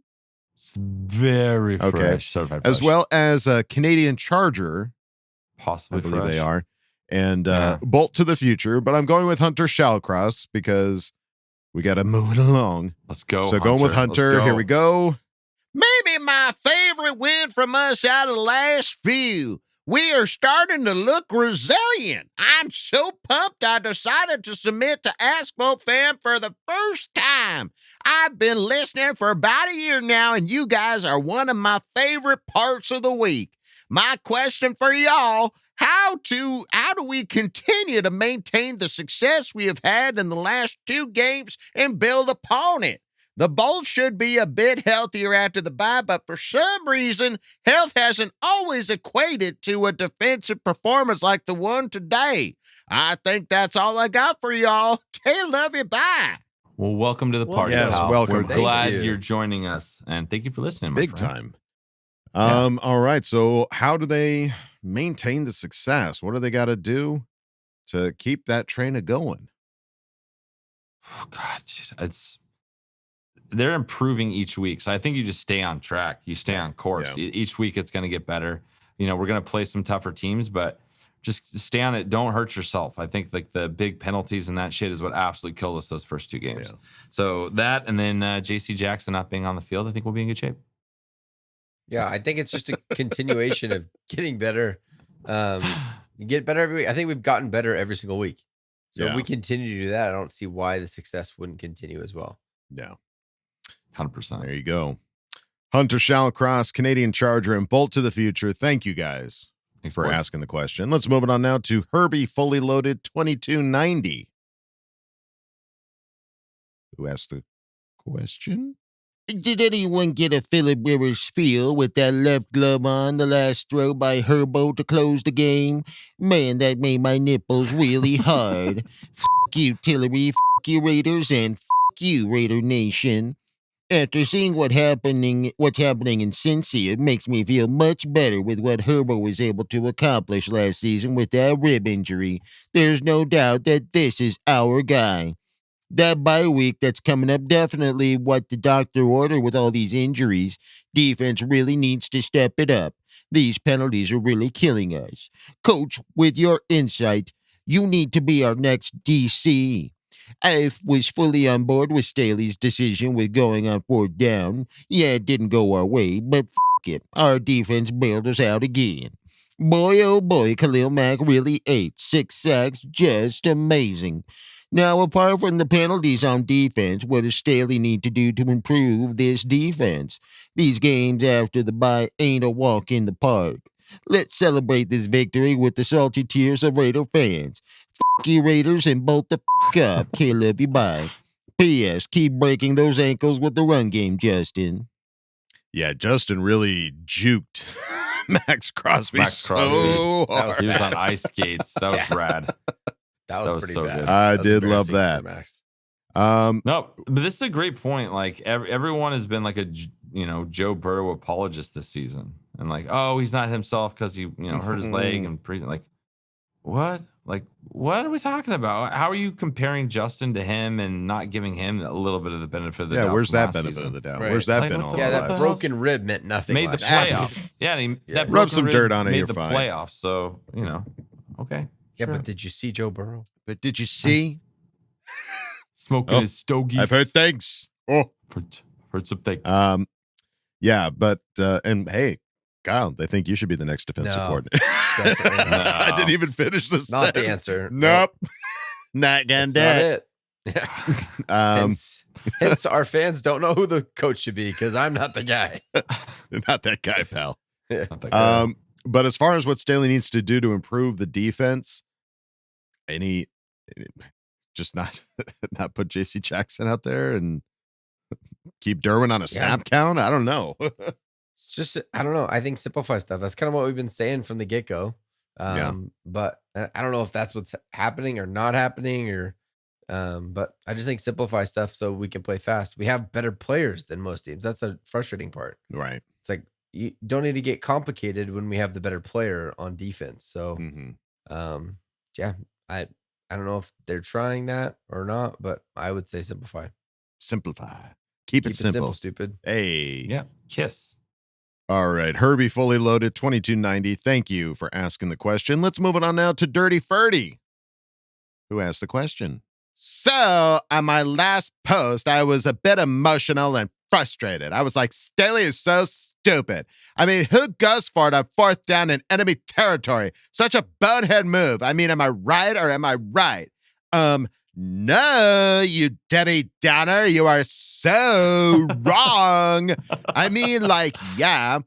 very fresh, certified fresh. As well as a Canadian Charger, possibly I believe fresh. they are, and Bolt to the Future. But I'm going with Hunter Shallcross because we got to move it along. Let's go. So going with Hunter. Here we go. Maybe my favorite win from us out of the last few. We are starting to look resilient. I'm so pumped I decided to submit to Ask Boltfam for the first time. I've been listening for about a year now, and you guys are one of my favorite parts of the week. My question for y'all, how do we continue to maintain the success we have had in the last 2 games and build upon it? The Bolts should be a bit healthier after the bye, but for some reason, health hasn't always equated to a defensive performance like the one today. I think that's all I got for y'all. Okay, love you. Bye. Well, welcome to the party. Yes, pal. welcome. We're Thank glad you. you're joining us, and thank you for listening. My Big friend. time. All right. So how do they maintain the success? What do they got to do to keep that train going? Oh God, they're improving each week. So I think you just stay on track. You stay on course. Yeah. Each week it's going to get better. You know, we're going to play some tougher teams, but just stay on it. Don't hurt yourself. I think like the big penalties and that shit is what absolutely killed us those first 2 games. Yeah. So that, and then JC Jackson not being on the field, I think we'll be in good shape. Yeah, I think it's just a continuation of getting better. You get better every week. I think we've gotten better every single week. So if we continue to do that, I don't see why the success wouldn't continue as well. Yeah. 100%. There you go. Hunter Shallcross, Canadian Charger, and Bolt to the Future. Thank you guys for boys. asking the question. Let's move it on now to Herbie Fully Loaded 2290. Who asked the question? Did anyone get a Phillip Rivers feel with that left glove on the last throw by Herbo to close the game? Man, that made my nipples really hard. F*** you, Tillery. F*** you, Raiders, and f*** you, Raider Nation. After seeing what's happening in Cincy, it makes me feel much better with what Herbo was able to accomplish last season with that rib injury. There's no doubt that this is our guy. That bye week that's coming up, definitely what the doctor ordered with all these injuries. Defense really needs to step it up. These penalties are really killing us. Coach, with your insight, you need to be our next DC. I was fully on board with Staley's decision with going on 4th down. Yeah, it didn't go our way, but f*** it. Our defense bailed us out again. Boy, oh boy, Khalil Mack really ate 6 sacks. Just amazing. Now, apart from the penalties on defense, what does Staley need to do to improve this defense? These games after the bye ain't a walk in the park. Let's celebrate this victory with the salty tears of Raider fans. F*** you, Raiders, and bolt the f*** up. Love you, bye. P.S. Keep breaking those ankles with the run game, Justin. Yeah, Justin really juked Max Crosby so hard. He was on ice skates. That was rad. That was pretty so bad. good. I did love that. Max. No, but this is a great point. Like everyone has been like a Joe Burrow apologist this season, and like, oh, he's not himself because he hurt his leg and like, what? Like, what are we talking about? How are you comparing Justin to him and not giving him a little bit of the benefit of the doubt? Yeah, where's from that last benefit season? of the doubt? Right. Where's that Like, been what all the- Yeah, our that lives? broken rib meant nothing. Made the last year. playoffs. Yeah, that Rub broken some rib dirt on it, made you're the fine. playoffs. So okay. Yeah, sure. but did you see Joe Burrow? But did you see? Smoking his stogies. I've heard things. Oh, heard some things. Yeah, but and hey, Kyle, they think you should be the next defensive No, coordinator. definitely not. I didn't even finish the Not the sentence. answer. Nope. Not gonna That's do not it. it. Hence, our fans don't know who the coach should be because I'm not the guy. You're not that guy, pal. Not that guy. But as far as what Staley needs to do to improve the defense, just not put JC Jackson out there and keep Derwin on a snap count. I don't know. It's just, I don't know. I think simplify stuff. That's kind of what we've been saying from the get-go. But I don't know if that's what's happening or not happening but I just think simplify stuff so we can play fast. We have better players than most teams. That's the frustrating part. Right. It's like you don't need to get complicated when we have the better player on defense. So, I don't know if they're trying that or not, but I would say simplify. Simplify. Keep it simple. Stupid. Hey. Yeah. Kiss. All right. Herbie Fully Loaded 2290. Thank you for asking the question. Let's move it on now to Dirty Ferdy, who asked the question. So on my last post, I was a bit emotional and frustrated. I was like, Staley is so stupid. I mean, who goes for it on 4th down in enemy territory? Such a bonehead move. I mean, am I right or am I right? No, you Debbie Downer, you are so wrong. I mean, like, yeah,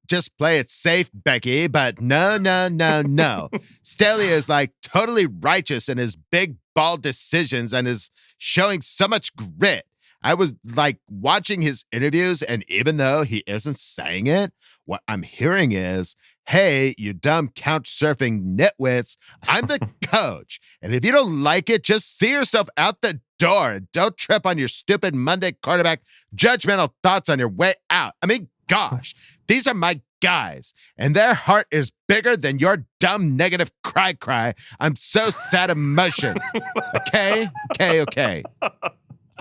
just play it safe, Becky, but no. Staley is like totally righteous in his big, bald decisions and is showing so much grit. I was like watching his interviews, and even though he isn't saying it, what I'm hearing is, hey, you dumb couch surfing nitwits, I'm the coach. And if you don't like it, just see yourself out the door and don't trip on your stupid Monday quarterback judgmental thoughts on your way out. I mean, gosh, these are my guys, and their heart is bigger than your dumb negative cry. I'm so sad emotions. Okay.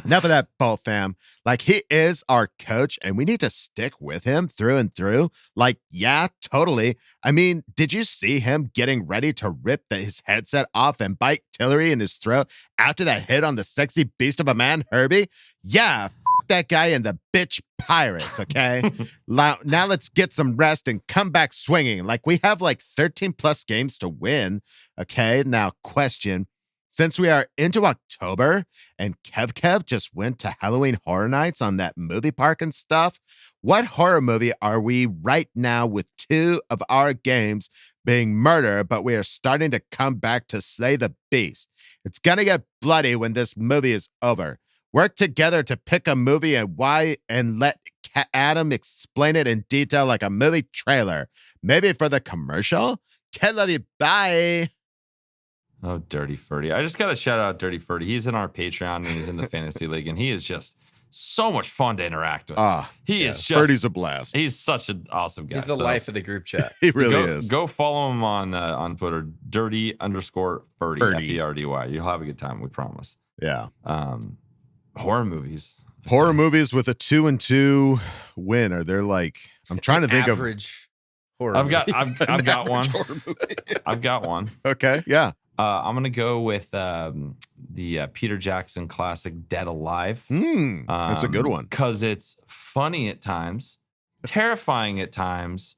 Enough of that, Bolt fam. Like, he is our coach, and we need to stick with him through and through. Like, yeah, totally. I mean, did you see him getting ready to rip his headset off and bite Tillery in his throat after that hit on the sexy beast of a man, Herbie? Yeah, that guy and the bitch Pirates, okay? Now let's get some rest and come back swinging. Like, we have like 13 plus games to win, okay? Now, question. Since we are into October and Kev just went to Halloween Horror Nights on that movie park and stuff, what horror movie are we right now with 2 of our games being murder, but we are starting to come back to slay the beast? It's gonna get bloody when this movie is over. work together to pick a movie and why, and let Adam explain it in detail like a movie trailer. Maybe for the commercial. Can't love you. Bye. Oh, Dirty Ferdy. I just got to shout out Dirty Ferdy. He's in our Patreon and he's in the Fantasy League, and he is just so much fun to interact with. He is just... Ferdy's a blast. He's such an awesome guy. He's the life of the group chat. He really is. Go follow him on Twitter, dirty_Ferdy, Ferdy. You'll have a good time, we promise. Yeah. Horror movies. Horror movies with a 2-2 win. Are there like... I'm trying to think of... Average horror I've got one. I've got one. Okay, yeah. I'm gonna go with the Peter Jackson classic "Dead Alive." That's a good one because it's funny at times, terrifying at times,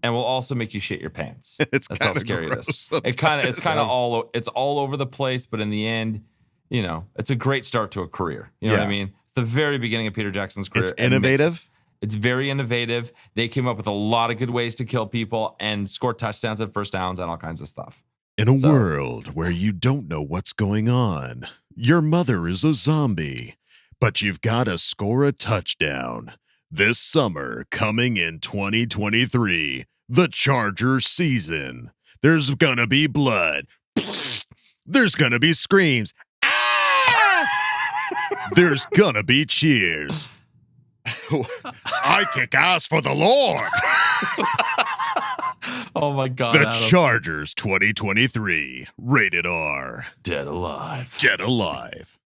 and will also make you shit your pants. That's how scary it is. It's kind of all over the place, but in the end, it's a great start to a career. You know what I mean? It's the very beginning of Peter Jackson's career. It's innovative. It's very innovative. They came up with a lot of good ways to kill people and score touchdowns and first downs and all kinds of stuff. In a world where you don't know what's going on, your mother is a zombie, but you've got to score a touchdown. This summer, coming in 2023, the Chargers season. There's gonna be blood. There's gonna be screams. Ah! There's gonna be cheers. I kick ass for the Lord. Oh my God. The Chargers 2023. Rated R. Dead Alive. Dead Alive.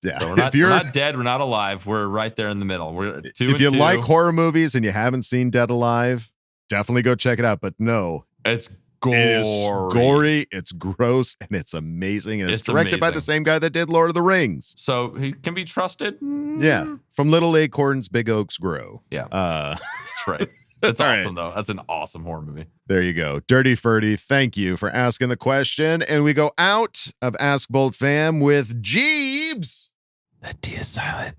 Yeah. So we're not dead, we're not alive. We're right there in the middle. We're 2 If you like horror movies and you haven't seen Dead Alive, definitely go check it out. But no. It's gory. It is gory, it's gross, and it's amazing. And it's directed by the same guy that did Lord of the Rings. So he can be trusted? Yeah. From Little Acorns, Big Oaks Grow. Yeah. That's right. That's awesome, though. That's an awesome horror movie. There you go. Dirty Ferdy, thank you for asking the question. And we go out of Ask Boltfam with Jeebs. That D is silent.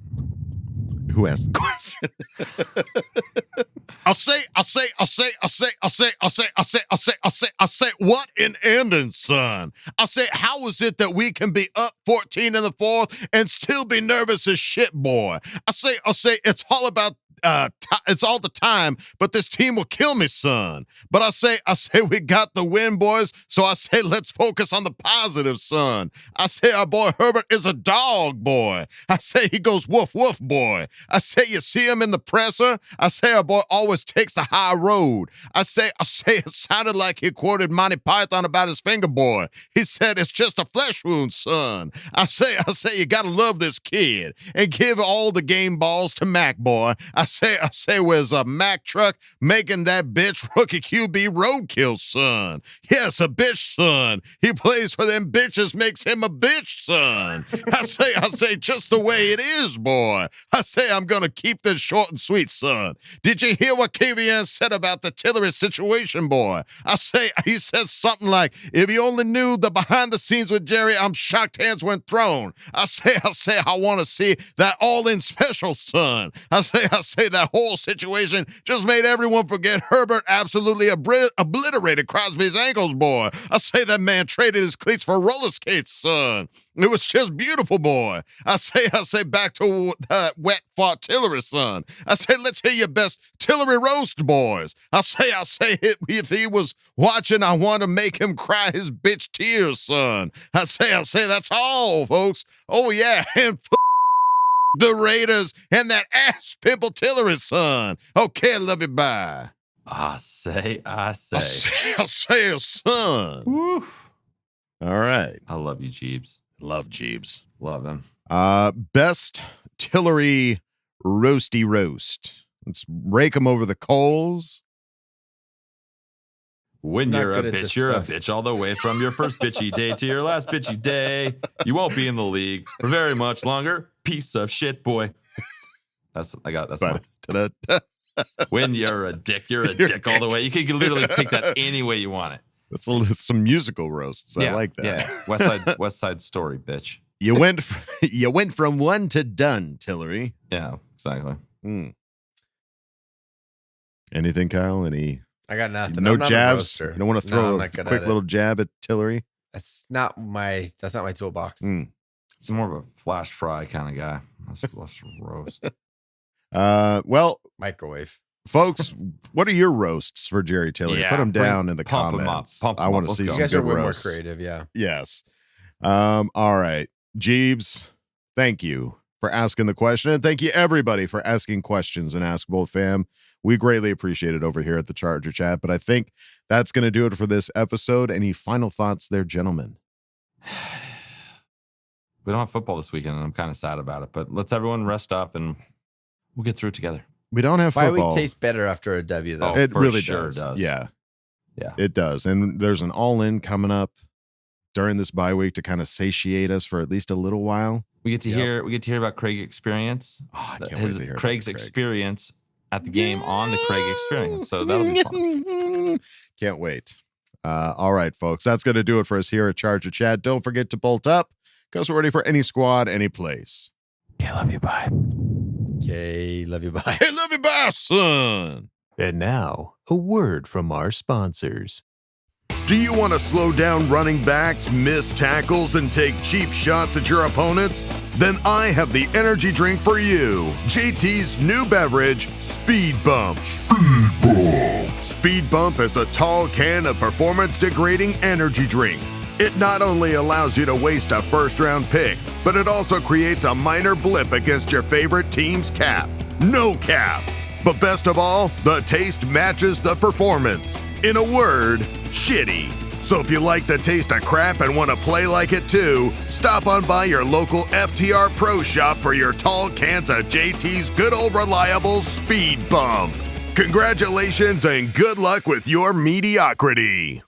Who asked the question? I'll say, what in ending, son? I say, how is it that we can be up 14 in the fourth and still be nervous as shit, boy? I say, it's all about it's all the time, but this team will kill me, son. But I say we got the win, boys. So I say, let's focus on the positive, son. I say our boy Herbert is a dog, boy. I say he goes woof, woof, boy. I say you see him in the presser. I say our boy always takes the high road. I say it sounded like he quoted Monty Python about his finger, boy. He said it's just a flesh wound, son. I say you gotta love this kid and give all the game balls to Mac, boy. I say, where's a Mack truck making that bitch rookie QB roadkill, son? Yes, a bitch, son. He plays for them bitches, makes him a bitch, son. I say, just the way it is, boy. I say, I'm gonna keep this short and sweet, son. Did you hear what KVN said about the Tillery situation, boy? I say, he said something like, if you only knew the behind the scenes with Jerry, I'm shocked hands went thrown. I say, I want to see that all-in special, son. I say that whole situation just made everyone forget Herbert absolutely obliterated Crosby's ankles, boy. I say that man traded his cleats for roller skates, son. It was just beautiful, boy. I say back to that wet fought Tillery, son. I say, let's hear your best Tillery roast, boys. I say if he was watching, I want to make him cry his bitch tears, son. I say that's all, folks. Oh yeah, and the Raiders and that ass pimple Tillery, son. Okay, love you, bye. I say, son. Woo. All right. I love you, Jeebs. Love Jeebs. Love him. Best Tillery roasty roast. Let's rake them over the coals. When you're a bitch, you're a bitch all the way from your first bitchy day to your last bitchy day. You won't be in the league for very much longer. Piece of shit, boy. That's mine. When you're a dick, you're a dick all the way. You can literally take that any way you want it. That's some musical roasts. I like that. Yeah, West Side Story, bitch. You went from one to done, Tillery. Yeah, exactly. Anything, Kyle? I got nothing. No jabs. You don't want to throw a quick little jab at Tillery. That's not my toolbox. He's more of a flash fry kind of guy. That's less roast. Well, Microwave. folks, what are your roasts for Jerry Tillery? Yeah, Put them down in the pump 'em up, comments. pump 'em I up. want to Let's see go. some You guys good are way more roasts. creative, yeah. Yes. All right. Jeeves, thank you for asking the question. And thank you, everybody, for asking questions in Ask Boltfam. We greatly appreciate it over here at the Charger Chat. But I think that's going to do it for this episode. Any final thoughts there, gentlemen? We don't have football this weekend, and I'm kind of sad about it. But let's everyone rest up, and we'll get through it together. We don't have Bye football. week tastes better after a W, though. Oh, It for really sure does. Yeah, Yeah. it does. And there's an all-in coming up during this bye week to kind of satiate us for at least a little while. We get to hear about Craig's experience. Oh, I can't His wait to hear about Craig's Craig. experience at the game on the Craig experience. So that'll be fun. Can't wait. All right, folks. That's going to do it for us here at Charger Chat. Don't forget to bolt up because we're ready for any squad, any place. Okay, love you. Bye. Okay, love you. Bye. Hey, love you, bye, son. And now, a word from our sponsors. Do you want to slow down running backs, miss tackles, and take cheap shots at your opponents? Then I have the energy drink for you. JT's new beverage, Speed Bump. Speed Bump. Speed Bump is a tall can of performance-degrading energy drink. It not only allows you to waste a first-round pick, but it also creates a minor blip against your favorite team's cap. No cap. But best of all, the taste matches the performance. In a word, shitty. So if you like the taste of crap and want to play like it too, stop on by your local FTR Pro Shop for your tall cans of JT's good old reliable Speed Bump. Congratulations and good luck with your mediocrity.